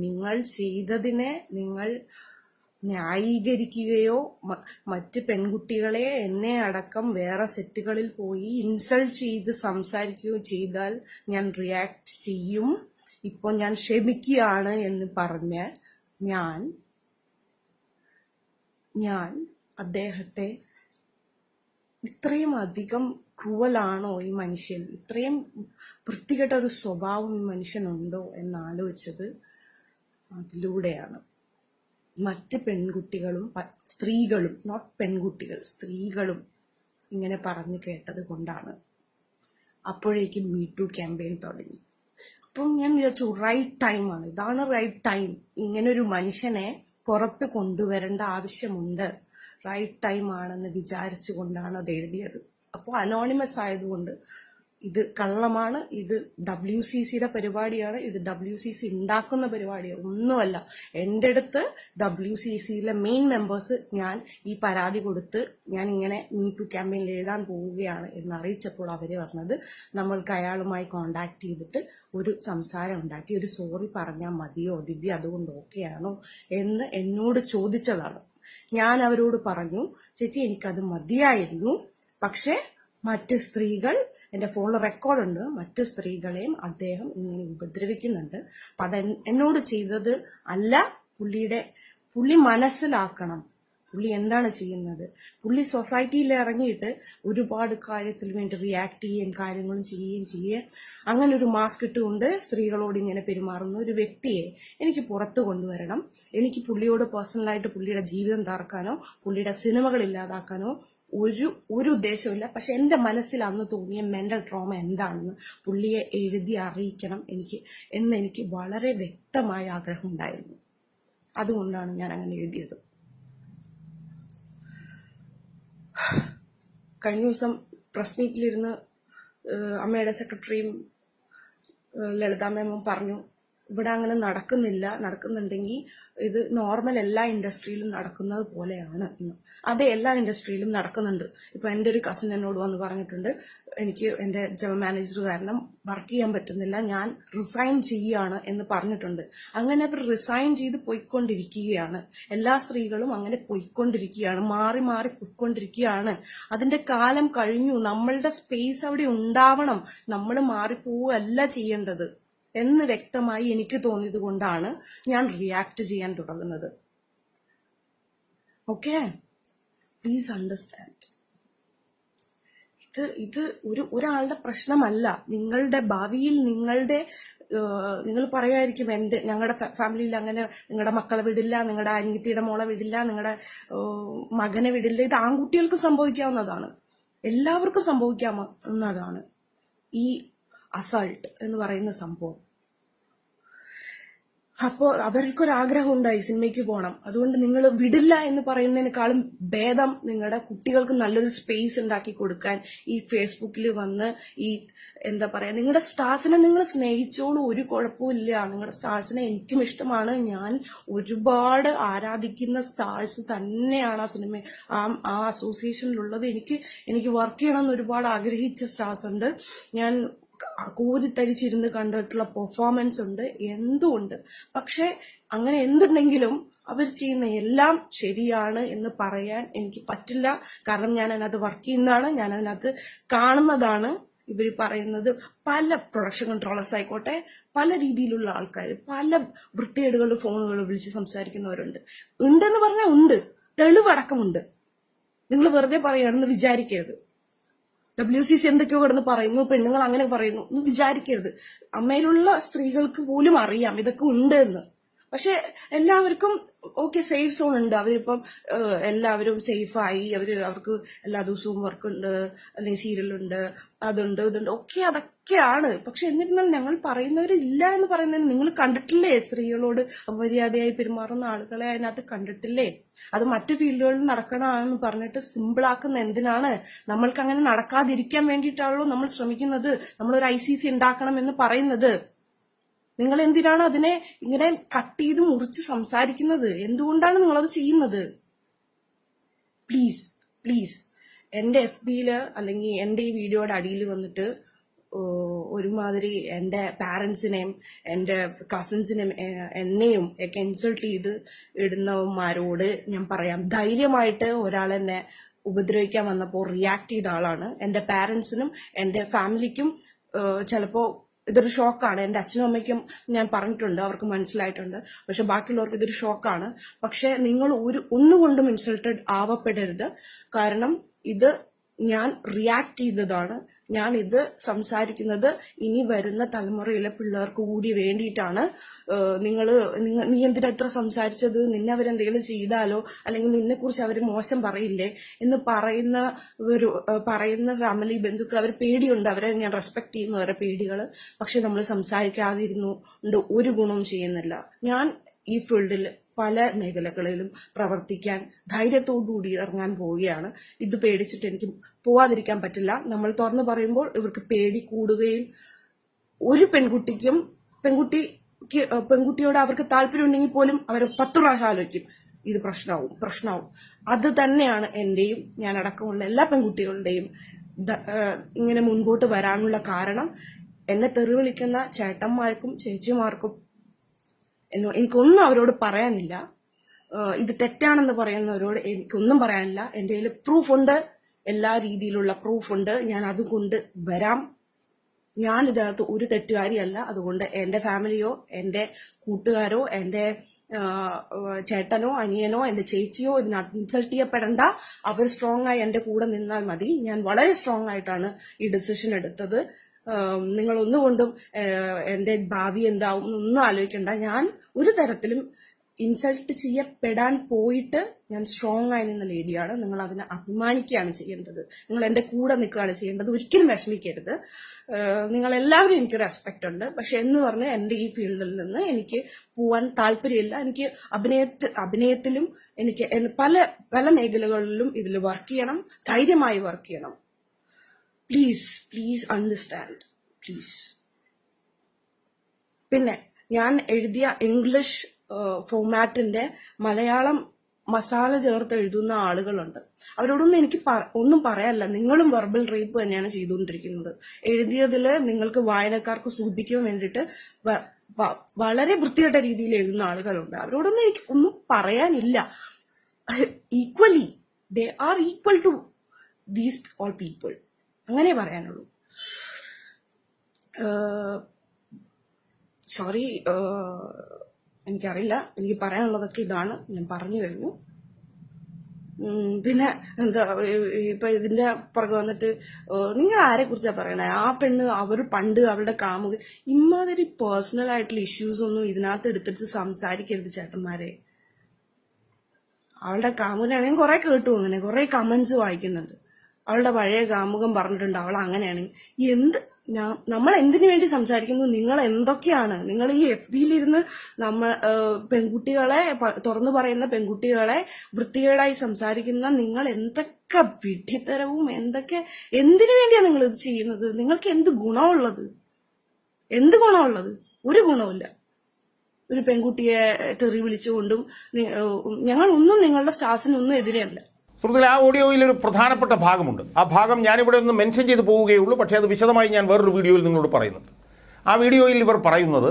നിങ്ങൾ ചെയ്തതിനെ നിങ്ങൾ ന്യായീകരിക്കുകയോ മറ്റ് പെൺകുട്ടികളെ എന്നെ അടക്കം വേറെ സെറ്റുകളിൽ പോയി ഇൻസൾട്ട് ചെയ്ത് സംസാരിക്കുകയോ ചെയ്താൽ ഞാൻ റിയാക്ട് ചെയ്യും. ഇപ്പോൾ ഞാൻ ക്ഷമിക്കുകയാണ് എന്ന് പറഞ്ഞ് ഞാൻ അദ്ദേഹത്തെ, ഇത്രയും അധികം ക്രൂവലാണോ ഈ മനുഷ്യൻ, ഇത്രയും വൃത്തികെട്ട ഒരു സ്വഭാവം ഈ മനുഷ്യനുണ്ടോ എന്നാലോചിച്ചത് അതിലൂടെയാണ്. മറ്റ് പെൺകുട്ടികളും സ്ത്രീകളും, നോട്ട് പെൺകുട്ടികൾ, സ്ത്രീകളും ഇങ്ങനെ പറഞ്ഞു കേട്ടത് കൊണ്ടാണ്. അപ്പോഴേക്കും മീ ടു ക്യാമ്പയിൻ തുടങ്ങി. അപ്പം ഞാൻ വിചാരിച്ചു റൈറ്റ് ടൈമാണ്, ഇതാണ് റൈറ്റ് ടൈം, ഇങ്ങനൊരു മനുഷ്യനെ പുറത്ത് കൊണ്ടുവരേണ്ട ആവശ്യമുണ്ട്, റൈറ്റ് ടൈം ആണെന്ന് വിചാരിച്ചുകൊണ്ടാണ് അത് എഴുതിയത്. അപ്പോൾ അനോണിമസ് ആയതുകൊണ്ട് ഇത് കള്ളമാണ്, ഇത് WCCയുടെ പരിപാടിയാണ്, ഇത് WCC ഉണ്ടാക്കുന്ന പരിപാടിയാണ്, ഒന്നുമല്ല. എൻ്റെ അടുത്ത് WCCയിലെ മെയിൻ മെമ്പേഴ്സ് ഞാൻ ഈ പരാതി കൊടുത്ത് ഞാൻ ഇങ്ങനെ മീ ടു ക്യാമ്പയിനിൽ എഴുതാൻ പോവുകയാണ് എന്ന് അറിയിച്ചപ്പോൾ അവർ പറഞ്ഞത് നമ്മൾക്ക് അയാളുമായി കോണ്ടാക്ട് ചെയ്തിട്ട് ഒരു സംസാരം ഉണ്ടാക്കി, ഒരു സോറി പറഞ്ഞാൽ മതിയോ ദിവ്യ, അതുകൊണ്ട് ഓക്കെയാണോ എന്ന് എന്നോട് ചോദിച്ചതാണ്. ഞാൻ അവരോട് പറഞ്ഞു, ചേച്ചി എനിക്കത് മതിയായിരുന്നു, പക്ഷെ മറ്റ് സ്ത്രീകൾ, എൻ്റെ ഫോണിൽ റെക്കോർഡുണ്ട്, മറ്റു സ്ത്രീകളെയും അദ്ദേഹം ഇങ്ങനെ ഉപദ്രവിക്കുന്നുണ്ട്. അപ്പം അത് എന്നോട് ചെയ്തത് അല്ല, പുള്ളി മനസ്സിലാക്കണം പുള്ളി എന്താണ് ചെയ്യുന്നത്. പുള്ളി സൊസൈറ്റിയിൽ ഇറങ്ങിയിട്ട് ഒരുപാട് കാര്യത്തിൽ വേണ്ടി റിയാക്ട് ചെയ്യുകയും കാര്യങ്ങളും ചെയ്യുകയും അങ്ങനെ ഒരു മാസ്ക് ഇട്ടുകൊണ്ട് സ്ത്രീകളോട് ഇങ്ങനെ പെരുമാറുന്ന ഒരു വ്യക്തിയെ എനിക്ക് പുറത്തു കൊണ്ടുവരണം. എനിക്ക് പുള്ളിയോട് പേഴ്സണലായിട്ട് പുള്ളിയുടെ ജീവിതം തകർക്കാനോ പുള്ളിയുടെ സിനിമകൾ ഇല്ലാതാക്കാനോ ഒരു ഉദ്ദേശമില്ല. പക്ഷെ എൻ്റെ മനസ്സിൽ അന്ന് തോന്നിയ മെന്റൽ ട്രോമ എന്താണെന്ന് പുള്ളിയെ എഴുതി അറിയിക്കണം എനിക്ക് വളരെ വ്യക്തമായ ആഗ്രഹം ഉണ്ടായിരുന്നു. അതുകൊണ്ടാണ് ഞാൻ അങ്ങനെ എഴുതിയത്. കഴിഞ്ഞ ദിവസം പ്രസ് മീറ്റിലിരുന്ന് അമ്മയുടെ സെക്രട്ടറിയും ലളിതാമ്മയും പറഞ്ഞു, ഇവിടെ അങ്ങനെ നടക്കുന്നുണ്ടെങ്കിൽ ഇത് നോർമൽ എല്ലാ ഇൻഡസ്ട്രിയിലും നടക്കുന്നത് പോലെയാണ് ഇന്ന്. അതെ, എല്ലാ ഇൻഡസ്ട്രിയിലും നടക്കുന്നുണ്ട്. ഇപ്പൊ എൻ്റെ ഒരു കസിൻ എന്നോട് വന്ന് പറഞ്ഞിട്ടുണ്ട്, എനിക്ക് എൻ്റെ ജനറൽ മാനേജർ കാരണം വർക്ക് ചെയ്യാൻ പറ്റുന്നില്ല, ഞാൻ റിസൈൻ ചെയ്യുകയാണ് എന്ന് പറഞ്ഞിട്ടുണ്ട്. അങ്ങനെ അവർ റിസൈൻ ചെയ്ത് പോയിക്കൊണ്ടിരിക്കുകയാണ്. എല്ലാ സ്ത്രീകളും അങ്ങനെ പോയിക്കൊണ്ടിരിക്കുകയാണ്, മാറി മാറി പോയിക്കൊണ്ടിരിക്കുകയാണ്. അതിന്റെ കാലം കഴിഞ്ഞു. നമ്മളുടെ സ്പേസ് അവിടെ ഉണ്ടാവണം. നമ്മൾ മാറിപ്പോവുകയല്ല ചെയ്യേണ്ടത് എന്ന് വ്യക്തമായി എനിക്ക് തോന്നിയത് കൊണ്ടാണ് ഞാൻ റിയാക്ട് ചെയ്യാൻ തുടങ്ങുന്നത്. Okay, please understand. ഇത് ഒരാളുടെ പ്രശ്നമല്ല. നിങ്ങളുടെ ഭാവിയിൽ നിങ്ങൾ പറയായിരിക്കും, ഞങ്ങളുടെ ഫാമിലിയിൽ അങ്ങനെ നിങ്ങളുടെ മക്കളെ വിടില്ല, നിങ്ങളുടെ അനിയത്തിയുടെ മോളെ വിടില്ല, നിങ്ങളുടെ മകനെ വിടില്ല. ഇത് ആൺകുട്ടികൾക്ക് സംഭവിക്കാവുന്നതാണ്, എല്ലാവർക്കും സംഭവിക്കാവുന്നതാണ് ഈ അസാൾട്ട് എന്ന് പറയുന്ന സംഭവം. അപ്പോൾ അവർക്കൊരാഗ്രഹം ഉണ്ടായി സിനിമയ്ക്ക് പോകണം. അതുകൊണ്ട് നിങ്ങൾ വിടില്ല എന്ന് പറയുന്നതിനേക്കാളും ഭേദം നിങ്ങളുടെ കുട്ടികൾക്ക് നല്ലൊരു സ്പേസ് ഉണ്ടാക്കി കൊടുക്കാൻ ഈ ഫേസ്ബുക്കിൽ വന്ന് എന്താ പറയാ, നിങ്ങളുടെ സ്റ്റാർസിനെ നിങ്ങൾ സ്നേഹിച്ചോളൂ, ഒരു കുഴപ്പമില്ല. നിങ്ങളുടെ സ്റ്റാർസിനെ എനിക്കും ഇഷ്ടമാണ്. ഞാൻ ഒരുപാട് ആരാധിക്കുന്ന സ്റ്റാർസ് തന്നെയാണ് ആ സിനിമ, ആ അസോസിയേഷനിലുള്ളത്. എനിക്ക് വർക്ക് ചെയ്യണമെന്ന് ഒരുപാട് ആഗ്രഹിച്ച സ്റ്റാർസ് ഉണ്ട്. ഞാൻ കോരിത്തരിച്ചിരുന്ന് കണ്ടിട്ടുള്ള പെർഫോമൻസ് ഉണ്ട്, എന്തുണ്ട്. പക്ഷെ അങ്ങനെ എന്തുണ്ടെങ്കിലും അവർ ചെയ്യുന്ന എല്ലാം ശരിയാണ് എന്ന് പറയാൻ എനിക്ക് പറ്റില്ല. കാരണം ഞാൻ അതിനകത്ത് വർക്ക് ചെയ്യുന്നതാണ്, ഞാൻ അതിനകത്ത് കാണുന്നതാണ്. ഇവർ പറയുന്നത് പല പ്രൊഡക്ഷൻ കൺട്രോളേഴ്സ് ആയിക്കോട്ടെ, പല രീതിയിലുള്ള ആൾക്കാർ, പല വൃത്തികേടുകളും ഫോണുകളും വിളിച്ച് സംസാരിക്കുന്നവരുണ്ട്. ഉണ്ടെന്ന് പറഞ്ഞാൽ ഉണ്ട്, തെളിവടക്കമുണ്ട്. നിങ്ങൾ വെറുതെ പറയുകയാണെന്ന് വിചാരിക്കരുത്. WCC എന്തൊക്കെയോ കിടന്ന് പറയുന്നു, പെണ്ണുങ്ങൾ അങ്ങനെ പറയുന്നു എന്ന് വിചാരിക്കരുത്. അമ്മയിലുള്ള സ്ത്രീകൾക്ക് പോലും അറിയാം ഇതൊക്കെ ഉണ്ട് എന്ന്. പക്ഷെ എല്ലാവർക്കും ഓക്കെ, സേഫ് സോൺ ഉണ്ട്. അവരിപ്പം എല്ലാവരും സേഫായി, അവർക്ക് എല്ലാ ദിവസവും വർക്കുണ്ട്, അല്ലെങ്കിൽ സീരിയലുണ്ട്, അതുണ്ട് ഇതുണ്ട്, ഓക്കെ, അതൊക്കെയാണ്. പക്ഷെ എന്നിരുന്നാലും ഞങ്ങൾ പറയുന്നവരില്ല എന്ന് പറയുന്നത് നിങ്ങൾ കണ്ടിട്ടില്ലേ? സ്ത്രീകളോട് അപമര്യാദയായി പെരുമാറുന്ന ആളുകളെ അതിനകത്ത് കണ്ടിട്ടില്ലേ? അത് മറ്റു ഫീൽഡുകളിൽ നടക്കണമെന്ന് പറഞ്ഞിട്ട് സിമ്പിളാക്കുന്ന എന്തിനാണ്? നമ്മൾക്ക് അങ്ങനെ നടക്കാതിരിക്കാൻ വേണ്ടിയിട്ടാണല്ലോ നമ്മൾ ശ്രമിക്കുന്നത്, നമ്മളൊരു ICC ഉണ്ടാക്കണം എന്ന് പറയുന്നത്. നിങ്ങൾ എന്തിനാണ് അതിനെ ഇങ്ങനെ കട്ട് ചെയ്ത് മുറിച്ച് സംസാരിക്കുന്നത്? എന്തുകൊണ്ടാണ് നിങ്ങളത് ചെയ്യുന്നത്? പ്ലീസ് പ്ലീസ് എൻ്റെ FBയില് അല്ലെങ്കിൽ എൻ്റെ ഈ വീഡിയോയുടെ അടിയിൽ വന്നിട്ട് ഒരുമാതിരി എൻ്റെ പാരൻസിനെയും എൻ്റെ കസിൻസിനെയും എന്നെയും ഒക്കെ ഇൻസൾട്ട് ചെയ്ത് ഇടുന്നവന്മാരോട് ഞാൻ പറയാം, ധൈര്യമായിട്ട് ഒരാളെന്നെ ഉപദ്രവിക്കാൻ വന്നപ്പോൾ റിയാക്ട് ചെയ്ത ആളാണ്. എൻ്റെ പാരൻസിനും എൻ്റെ ഫാമിലിക്കും ചിലപ്പോൾ ഇതൊരു ഷോക്കാണ്. എൻ്റെ അച്ഛനും അമ്മയ്ക്കും ഞാൻ പറഞ്ഞിട്ടുണ്ട്, അവർക്ക് മനസ്സിലായിട്ടുണ്ട്. പക്ഷെ ബാക്കിയുള്ളവർക്ക് ഇതൊരു ഷോക്കാണ്. പക്ഷെ നിങ്ങൾ ഒന്നുകൊണ്ടും ഇൻസൾട്ടഡ് ആവപ്പെടരുത്. കാരണം ഇത് ഞാൻ റിയാക്ട് ചെയ്തതാണ്. ഞാൻ ഇത് സംസാരിക്കുന്നത് ഇനി വരുന്ന തലമുറയിലെ പിള്ളേർക്ക് കൂടി വേണ്ടിയിട്ടാണ്. നീ എന്തിനാ ഇത്ര സംസാരിച്ചത്, നിന്നെ അവരെന്തെങ്കിലും ചെയ്താലോ, അല്ലെങ്കിൽ നിന്നെ കുറിച്ച് അവർ മോശം പറയില്ലേ എന്ന് പറയുന്ന ഫാമിലി ബന്ധുക്കൾ, അവർ പേടിയുണ്ട്, അവരെ ഞാൻ റെസ്പെക്ട് ചെയ്യുന്നു, അവരുടെ പേടികൾ. പക്ഷെ നമ്മൾ സംസാരിക്കാതിരുന്നുകൊണ്ട് ഒരു ഗുണവും ചെയ്യുന്നില്ല. ഞാൻ ഈ ഫീൽഡിൽ പല മേഖലകളിലും പ്രവർത്തിക്കാൻ ധൈര്യത്തോടുകൂടി ഇറങ്ങാൻ പോവുകയാണ്. ഇത് പേടിച്ചിട്ട് എനിക്ക് പോവാതിരിക്കാൻ പറ്റില്ല. നമ്മൾ തുറന്നു പറയുമ്പോൾ ഇവർക്ക് പേടി കൂടുകയും, ഒരു പെൺകുട്ടിയോട് അവർക്ക് താല്പര്യം ഉണ്ടെങ്കിൽ പോലും അവർ 10 പ്രാവശ്യം ആലോചിക്കും, ഇത് പ്രശ്നമാവും. അത് തന്നെയാണ് എന്റെയും ഞാൻ അടക്കമുള്ള എല്ലാ പെൺകുട്ടികളുടെയും ഇങ്ങനെ മുൻപോട്ട് വരാനുള്ള കാരണം. എന്നെ തെറി വിളിക്കുന്ന ചേട്ടന്മാർക്കും ചേച്ചിമാർക്കും എനിക്കൊന്നും അവരോട് പറയാനില്ല. ഇത് തെറ്റാണെന്ന് പറയുന്നവരോട് എനിക്കൊന്നും പറയാനില്ല. എൻ്റെ കയ്യിൽ പ്രൂഫുണ്ട്, എല്ലാ രീതിയിലുള്ള പ്രൂഫുണ്ട്. ഞാൻ അതുകൊണ്ട് വരാം. ഞാൻ ഇതിനകത്ത് ഒരു തെറ്റുകാരിയല്ല. അതുകൊണ്ട് എൻ്റെ ഫാമിലിയോ എൻ്റെ കൂട്ടുകാരോ എൻ്റെ ചേട്ടനോ അനിയനോ എൻ്റെ ചേച്ചിയോ ഇതിനകത്ത് ഇൻസൾട്ട് ചെയ്യപ്പെടണ്ട. അവർ സ്ട്രോങ് ആയി എൻ്റെ കൂടെ നിന്നാൽ മതി. ഞാൻ വളരെ സ്ട്രോങ് ആയിട്ടാണ് ഈ ഡിസിഷൻ എടുത്തത്. നിങ്ങൾ ഒന്നുകൊണ്ടും എൻ്റെ ഭാവി എന്താവും ഒന്നും ആലോചിക്കണ്ട. ഞാൻ ഒരു തരത്തിലും ഇൻസൾട്ട് ചെയ്യപ്പെടാൻ പോയിട്ട് ഞാൻ സ്ട്രോങ് ആയി നിന്ന ലേഡിയാണ്. നിങ്ങൾ അതിനെ അഭിമാനിക്കുകയാണ് ചെയ്യേണ്ടത്. നിങ്ങൾ എൻ്റെ കൂടെ നിൽക്കുകയാണ് ചെയ്യേണ്ടത്. ഒരിക്കലും വിഷമിക്കരുത്. നിങ്ങളെല്ലാവരും എനിക്ക് റെസ്പെക്റ്റ് ഉണ്ട്. പക്ഷെ എന്ന് പറഞ്ഞ് എൻ്റെ ഈ ഫീൽഡിൽ നിന്ന് എനിക്ക് പോവാൻ താല്പര്യമില്ല. എനിക്ക് അഭിനയത്തിലും എനിക്ക് പല മേഖലകളിലും ഇതിൽ വർക്ക് ചെയ്യണം, ധൈര്യമായി വർക്ക് ചെയ്യണം. Please understand, please. പിന്നെ ഞാൻ എഴുതിയ ഇംഗ്ലീഷ് ഫോമാറ്റിന്റെ മലയാളം മസാല ചേർത്ത് എഴുതുന്ന ആളുകളുണ്ട്. അവരോടൊന്നും എനിക്ക് ഒന്നും പറയാനില്ല. നിങ്ങളും വെർബൽ റേപ്പ് തന്നെയാണ് ചെയ്തുകൊണ്ടിരിക്കുന്നത്. എഴുതിയതിൽ നിങ്ങൾക്ക് വായനക്കാർക്ക് സൂചിപ്പിക്കാൻ വേണ്ടിയിട്ട് വളരെ വൃത്തികെട്ട രീതിയിൽ എഴുതുന്ന ആളുകളുണ്ട്. അവരോടൊന്നും എനിക്ക് ഒന്നും പറയാനില്ല. Equally they are equal to these all people, അങ്ങനെ പറയാനുള്ളൂ. സോറി, എനിക്കറിയില്ല. എനിക്ക് പറയാനുള്ളതൊക്കെ ഇതാണ്, ഞാൻ പറഞ്ഞു കഴിഞ്ഞു. പിന്നെ എന്താ ഇപ്പൊ ഇതിന്റെ പുറകെ വന്നിട്ട് നിങ്ങൾ ആരെ കുറിച്ചാ പറയണേ? ആ പെണ്ണ് അവർ പണ്ട് അവളുടെ കാമുകൻ, ഇമാതിരി പേഴ്സണൽ ആയിട്ടുള്ള ഇഷ്യൂസ് ഒന്നും ഇതിനകത്ത് എടുത്തിട്ട് സംസാരിക്കരുത് ചേട്ടന്മാരെ. അവളുടെ കാമുകനാണെങ്കിൽ കുറെ കേട്ടു, അങ്ങനെ കുറെ കമന്റ്സ് വായിക്കുന്നുണ്ട്. അവളുടെ പഴയ കാമുകം പറഞ്ഞിട്ടുണ്ട് അവൾ അങ്ങനെയാണ്. നമ്മൾ എന്തിനു വേണ്ടി സംസാരിക്കുന്നു? നിങ്ങൾ എന്തൊക്കെയാണ് നിങ്ങൾ ഈ FBയിലിരുന്ന് പെൺകുട്ടികളെ തുറന്നു പറയുന്ന പെൺകുട്ടികളെ വൃത്തികേടായി സംസാരിക്കുന്ന നിങ്ങൾ എന്തൊക്കെ വിഡ്ഢിത്തരവും എന്തിനു വേണ്ടിയാണ് നിങ്ങൾ ഇത് ചെയ്യുന്നത്? നിങ്ങൾക്ക് എന്ത് ഗുണമുള്ളത്? ഒരു ഗുണമില്ല. ഒരു പെൺകുട്ടിയെ തെറി വിളിച്ചുകൊണ്ടും ഞങ്ങളൊന്നും നിങ്ങളുടെ സ്റ്റാഫിനൊന്നും എതിരെയല്ല. സുഹൃത്തുക്കളെ, ആ ഓഡിയോയിൽ ഒരു പ്രധാനപ്പെട്ട ഭാഗമുണ്ട്. ആ ഭാഗം ഞാനിവിടെ ഒന്ന് മെൻഷൻ ചെയ്ത് പോവുകയുള്ളൂ, പക്ഷേ അത് വിശദമായി ഞാൻ വേറൊരു വീഡിയോയിൽ നിങ്ങളോട് പറയുന്നുണ്ട്. ആ വീഡിയോയിൽ ഇവർ പറയുന്നത്,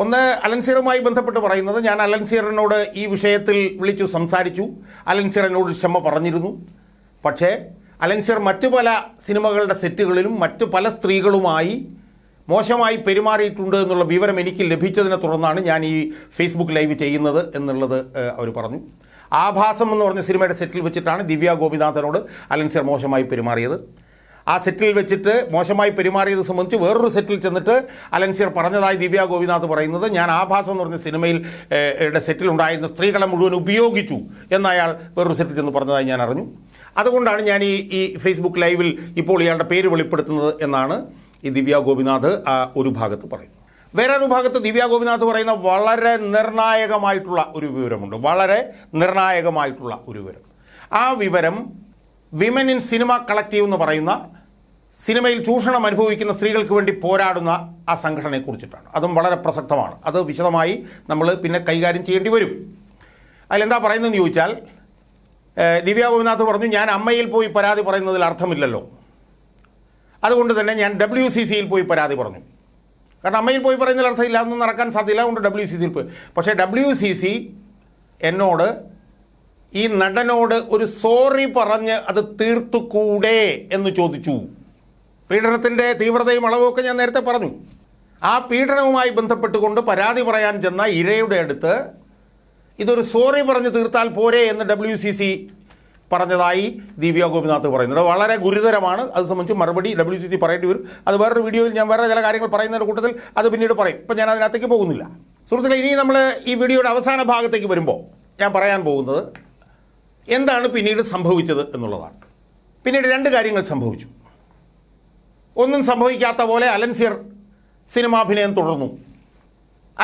ഒന്ന് അലൻസിയറുമായി ബന്ധപ്പെട്ട് പറയുന്നത്, ഞാൻ അലൻസിയറിനോട് ഈ വിഷയത്തിൽ വിളിച്ചു സംസാരിച്ചു, അലൻസിയർ എന്നോട് ക്ഷമ പറഞ്ഞിരുന്നു. പക്ഷേ അലൻസിയർ മറ്റു പല സിനിമകളുടെ സെറ്റുകളിലും മറ്റു പല സ്ത്രീകളുമായി മോശമായി പെരുമാറിയിട്ടുണ്ട് എന്നുള്ള വിവരം എനിക്ക് ലഭിച്ചതിനെ തുടർന്നാണ് ഞാൻ ഈ ഫേസ്ബുക്ക് ലൈവ് ചെയ്യുന്നത് എന്നുള്ളത് അവർ പറഞ്ഞു. ആഭാസം എന്ന് പറഞ്ഞ സിനിമയുടെ സെറ്റിൽ വെച്ചിട്ടാണ് ദിവ്യ ഗോപിനാഥനോട് അലൻസിയർ മോശമായി പെരുമാറിയത്. ആ സെറ്റിൽ വെച്ചിട്ട് മോശമായി പെരുമാറിയത് സംബന്ധിച്ച് വേറൊരു സെറ്റിൽ ചെന്നിട്ട് അലൻസിയർ പറഞ്ഞതായി ദിവ്യ ഗോപിനാഥ് പറയുന്നത്, ഞാൻ ആഭാസം എന്ന് പറഞ്ഞ സിനിമയിൽ സെറ്റിലുണ്ടായിരുന്ന സ്ത്രീകളെ മുഴുവൻ ഉപയോഗിച്ചു എന്നയാൾ വേറൊരു സെറ്റിൽ ചെന്ന് പറഞ്ഞതായി ഞാൻ അറിഞ്ഞു. അതുകൊണ്ടാണ് ഞാൻ ഈ ഫേസ്ബുക്ക് ലൈവിൽ ഇപ്പോൾ ഇയാളുടെ പേര് വെളിപ്പെടുത്തുന്നത് എന്നാണ് ഈ ദിവ്യ ഗോപിനാഥ് ഒരു ഭാഗത്ത് പറയുന്നത്. വേറൊരു ഭാഗത്ത് ദിവ്യ ഗോപിനാഥ് പറയുന്ന വളരെ നിർണായകമായിട്ടുള്ള ഒരു വിവരമുണ്ട്. വളരെ നിർണായകമായിട്ടുള്ള ഒരു വിവരം. ആ വിവരം വിമൻ ഇൻ സിനിമ കളക്റ്റീവ് എന്ന് പറയുന്ന സിനിമയിൽ ചൂഷണം അനുഭവിക്കുന്ന സ്ത്രീകൾക്ക് വേണ്ടി പോരാടുന്ന ആ സംഘടനയെക്കുറിച്ചിട്ടാണ്. അതും വളരെ പ്രസക്തമാണ്. അത് വിശദമായി നമ്മൾ പിന്നെ കൈകാര്യം ചെയ്യേണ്ടി വരും. അതിലെന്താ പറയുന്നതെന്ന് ചോദിച്ചാൽ, ദിവ്യ ഗോപിനാഥ് പറഞ്ഞു, ഞാൻ അമ്മയിൽ പോയി പരാതി പറയുന്നതിൽ അർത്ഥമില്ലല്ലോ, അതുകൊണ്ട് തന്നെ ഞാൻ WCCയിൽ പോയി പരാതി പറഞ്ഞു. കാരണം അമ്മയിൽ പോയി പറയുന്നതിൽ അർത്ഥമില്ല, ഒന്നും നടക്കാൻ സാധ്യമില്ല, അതുകൊണ്ട് WCCയിൽ പോയി. പക്ഷേ WCC എന്നോട്, ഈ നടനോട് ഒരു സോറി പറഞ്ഞ് അത് തീർത്തുകൂടെ എന്ന് ചോദിച്ചു. പീഡനത്തിൻ്റെ തീവ്രതയും അളവുമൊക്കെ ഞാൻ നേരത്തെ പറഞ്ഞു. ആ പീഡനവുമായി ബന്ധപ്പെട്ടുകൊണ്ട് പരാതി പറയാൻ ചെന്ന ഇരയുടെ അടുത്ത് ഇതൊരു സോറി പറഞ്ഞ് തീർത്താൽ പോരെ എന്ന് WCC പറഞ്ഞതായി ദിവ്യ ഗോപിനാഥ് പറയുന്നത് വളരെ ഗുരുതരമാണ്. അത് സംബന്ധിച്ച് മറുപടി WCC പറയേണ്ടി വരും. അത് വേറൊരു വീഡിയോയിൽ ഞാൻ വേറെ ചില കാര്യങ്ങൾ പറയുന്നതിൻ്റെ കൂട്ടത്തിൽ അത് പിന്നീട് പറയും. ഇപ്പം ഞാൻ അതിനകത്തേക്ക് പോകുന്നില്ല. സുഹൃത്തുക്കളെ, ഇനി നമ്മൾ ഈ വീഡിയോയുടെ അവസാന ഭാഗത്തേക്ക് വരുമ്പോൾ ഞാൻ പറയാൻ പോകുന്നത് എന്താണ് പിന്നീട് സംഭവിച്ചത് എന്നുള്ളതാണ്. പിന്നീട് രണ്ട് കാര്യങ്ങൾ സംഭവിച്ചു. ഒന്നും സംഭവിക്കാത്ത പോലെ അലൻസിയർ സിനിമാഭിനയം തുടർന്നു.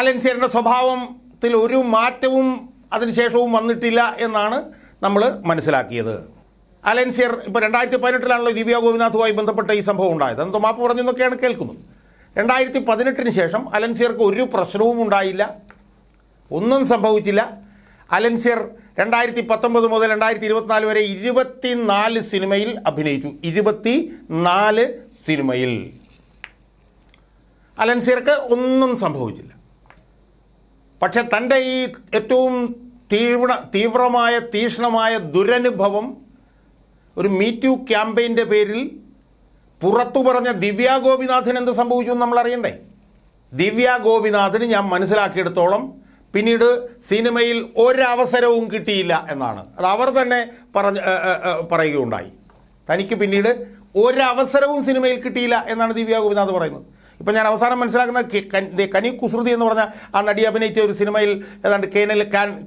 അലൻസിയറിൻ്റെ സ്വഭാവത്തിൽ ഒരു മാറ്റവും അതിനുശേഷവും വന്നിട്ടില്ല എന്നാണ് നമ്മൾ മനസ്സിലാക്കിയത്. അലൻസിയർ ഇപ്പോൾ 2018 ദിവ്യ ഗോപിനാഥുമായി ബന്ധപ്പെട്ട ഈ സംഭവം ഉണ്ടായത്. എന്തോ മാപ്പ് പറഞ്ഞു എന്നൊക്കെയാണ് കേൾക്കുന്നത്. 2018 ശേഷം അലൻസിയർക്ക് ഒരു പ്രശ്നവും ഉണ്ടായില്ല, ഒന്നും സംഭവിച്ചില്ല. അലൻസിയർ 2019 മുതൽ 2024 വരെ 24 സിനിമയിൽ അഭിനയിച്ചു. 24 സിനിമയിൽ അലൻസിയർക്ക് ഒന്നും സംഭവിച്ചില്ല. പക്ഷെ തൻ്റെ ഈ ഏറ്റവും തീവ്രമായ തീക്ഷ്ണമായ ദുരനുഭവം ഒരു മീറ്റു ക്യാമ്പയിൻ്റെ പേരിൽ പുറത്തു പറഞ്ഞ ദിവ്യ ഗോപിനാഥിന് എന്ത് സംഭവിച്ചു എന്ന് നമ്മൾ അറിയണ്ടേ? ദിവ്യ ഗോപിനാഥിന് ഞാൻ മനസ്സിലാക്കിയെടുത്തോളം പിന്നീട് സിനിമയിൽ ഒരവസരവും കിട്ടിയില്ല എന്നാണ്. അത് അവർ തന്നെ പറയുകയുണ്ടായി. തനിക്ക് പിന്നീട് ഒരവസരവും സിനിമയിൽ കിട്ടിയില്ല എന്നാണ് ദിവ്യ ഗോപിനാഥ് പറയുന്നത്. ഇപ്പം ഞാൻ അവസാനം മനസ്സിലാക്കുന്ന കനി കുസൃതി എന്ന് പറഞ്ഞ ആ നടി അഭിനയിച്ച ഒരു സിനിമയിൽ ഏതാണ്ട്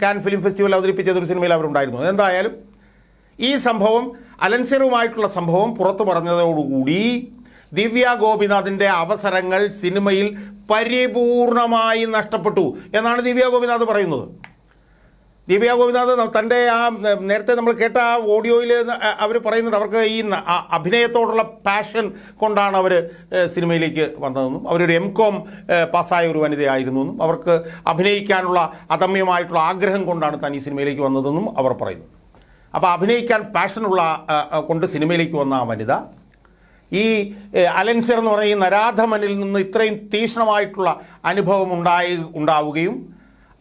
കാൻ ഫിലിം ഫെസ്റ്റിവൽ അവതരിപ്പിച്ച ഒരു സിനിമയിൽ അവരുണ്ടായിരുന്നു. എന്തായാലും ഈ സംഭവം അലൻസിയറുമായിട്ടുള്ള സംഭവം പുറത്തു പറഞ്ഞതോടുകൂടി ദിവ്യ ഗോപിനാഥിൻ്റെ അവസരങ്ങൾ സിനിമയിൽ പരിപൂർണമായി നഷ്ടപ്പെട്ടു എന്നാണ് ദിവ്യ ഗോപിനാഥ് പറയുന്നത്. ദീപിക ഗോപിനാഥ് തൻ്റെ ആ നേരത്തെ നമ്മൾ കേട്ട ആ ഓഡിയോയിൽ അവർ പറയുന്നുണ്ട് അവർക്ക് ഈ അഭിനയത്തോടുള്ള പാഷൻ കൊണ്ടാണ് അവർ സിനിമയിലേക്ക് വന്നതെന്നും അവരൊരു MCOM പാസ്സായ ഒരു വനിതയായിരുന്നു എന്നും അവർക്ക് അഭിനയിക്കാനുള്ള അദമ്യമായിട്ടുള്ള ആഗ്രഹം കൊണ്ടാണ് താൻ ഈ സിനിമയിലേക്ക് വന്നതെന്നും അവർ പറയുന്നു. അപ്പോൾ അഭിനയിക്കാൻ പാഷനുള്ള കൊണ്ട് സിനിമയിലേക്ക് വന്ന ആ വനിത ഈ അലൻസിയർ എന്ന് പറയുന്ന നരാധമനിൽ നിന്ന് ഇത്രയും തീക്ഷ്ണമായിട്ടുള്ള അനുഭവം ഉണ്ടാവുകയും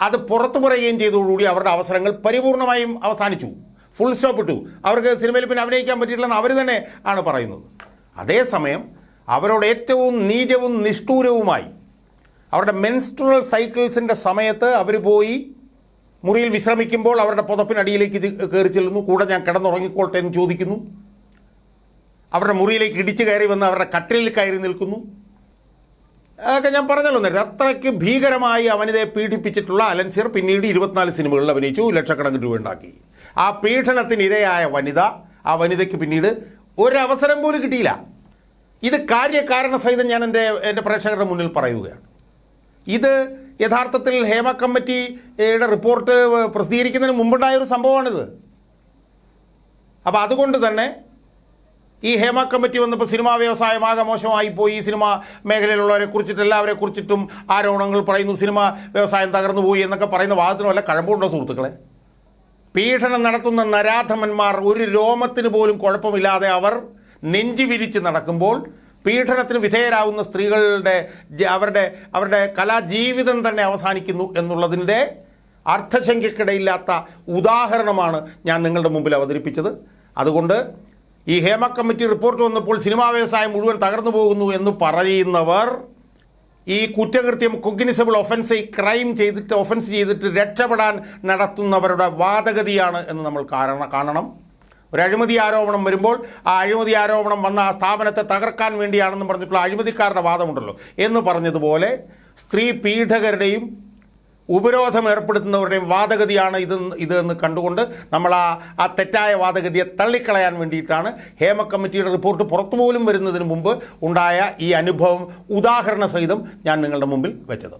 അത് പുറത്തു പറയുകയും ചെയ്തതോടുകൂടി അവരുടെ അവസരങ്ങൾ പരിപൂർണമായും അവസാനിച്ചു. ഫുൾ സ്റ്റോപ്പ് ഇട്ടു. അവർക്ക് സിനിമയിൽ പിന്നെ അഭിനയിക്കാൻ പറ്റിയിട്ടില്ലെന്ന് അവർ തന്നെ ആണ് പറയുന്നത്. അതേസമയം അവരോട് ഏറ്റവും നീചവും നിഷ്ഠൂരവുമായി അവരുടെ മെൻസ്ട്രുവൽ സൈക്കിൾസിൻ്റെ സമയത്ത് അവർ പോയി മുറിയിൽ വിശ്രമിക്കുമ്പോൾ അവരുടെ പുതപ്പിനടിയിലേക്ക് കയറി ചെല്ലുന്നു. കൂടെ ഞാൻ കിടന്നുറങ്ങിക്കോട്ടെ എന്ന് ചോദിക്കുന്നു. അവരുടെ മുറിയിലേക്ക് ഇടിച്ചു കയറി വന്ന് അവരുടെ കട്ടിലിൽ കയറി നിൽക്കുന്നു. അതൊക്കെ ഞാൻ പറഞ്ഞല്ലോ നേരത്തെ. അത്രയ്ക്ക് ഭീകരമായി ആ വനിതയെ പീഡിപ്പിച്ചിട്ടുള്ള അലൻസിയർ പിന്നീട് 24 സിനിമകളിൽ അഭിനയിച്ചു, ലക്ഷക്കണക്കിന് രൂപ ഉണ്ടാക്കി. ആ പീഡനത്തിനിരയായ വനിത, ആ വനിതയ്ക്ക് പിന്നീട് ഒരവസരം പോലും കിട്ടിയില്ല. ഇത് കാര്യകാരണ സഹിതം ഞാൻ എൻ്റെ പ്രേക്ഷകരുടെ മുന്നിൽ പറയുകയാണ്. ഇത് യഥാർത്ഥത്തിൽ ഹേമ കമ്മിറ്റിയുടെ റിപ്പോർട്ട് പ്രസിദ്ധീകരിക്കുന്നതിന് മുമ്പുണ്ടായൊരു സംഭവമാണിത്. അപ്പോൾ അതുകൊണ്ട് തന്നെ ഈ ഹേമ കമ്മിറ്റി വന്നപ്പോൾ സിനിമാ വ്യവസായമാകെ മോശമായിപ്പോയി, സിനിമാ മേഖലയിലുള്ളവരെ കുറിച്ചിട്ട് എല്ലാവരെ കുറിച്ചിട്ടും ആരോപണങ്ങൾ പറയുന്നു, സിനിമാ വ്യവസായം തകർന്നു പോയി എന്നൊക്കെ പറയുന്ന വാദത്തിന് വല്ല കഴമ്പുണ്ടോ സുഹൃത്തുക്കളെ? പീഡനം നടത്തുന്ന നരാധമന്മാർ ഒരു രോമത്തിന് പോലും കുഴപ്പമില്ലാതെ അവർ നെഞ്ചു വിരിച്ച് നടക്കുമ്പോൾ പീഡനത്തിന് വിധേയരാകുന്ന സ്ത്രീകളുടെ അവരുടെ കലാജീവിതം തന്നെ അവസാനിക്കുന്നു എന്നുള്ളതിൻ്റെ അർത്ഥശങ്കയ്ക്കിടയില്ലാത്ത ഉദാഹരണമാണ് ഞാൻ നിങ്ങളുടെ മുമ്പിൽ അവതരിപ്പിച്ചത്. അതുകൊണ്ട് ഈ ഹേമ കമ്മിറ്റി റിപ്പോർട്ട് വന്നപ്പോൾ സിനിമാ വ്യവസായം മുഴുവൻ തകർന്നു പോകുന്നു എന്ന് പറയുന്നവർ ഈ കുറ്റകൃത്യം കൊഗ്നിസബിൾ ഒഫൻസ് ക്രൈം ചെയ്തിട്ട് രക്ഷപ്പെടാൻ നടത്തുന്നവരുടെ വാദഗതിയാണ് എന്ന് നമ്മൾ കാണണം. ഒരു അഴിമതി ആരോപണം വരുമ്പോൾ ആ അഴിമതി ആരോപണം വന്ന ആ സ്ഥാപനത്തെ തകർക്കാൻ വേണ്ടിയാണെന്ന് പറഞ്ഞിട്ടുള്ള അഴിമതിക്കാരുടെ വാദമുണ്ടല്ലോ എന്ന് പറഞ്ഞതുപോലെ സ്ത്രീ പീഡകരുടെയും ഉപരോധം ഏർപ്പെടുത്തുന്നവരുടെയും വാദഗതിയാണ് ഇതെന്ന് കണ്ടുകൊണ്ട് നമ്മൾ ആ തെറ്റായ വാദഗതിയെ തള്ളിക്കളയാൻ വേണ്ടിയിട്ടാണ് ഹേമ കമ്മിറ്റിയുടെ റിപ്പോർട്ട് പുറത്തുപോലും വരുന്നതിന് മുമ്പ് ഉണ്ടായ ഈ അനുഭവം ഉദാഹരണ സഹിതം ഞാൻ നിങ്ങളുടെ മുമ്പിൽ വെച്ചത്.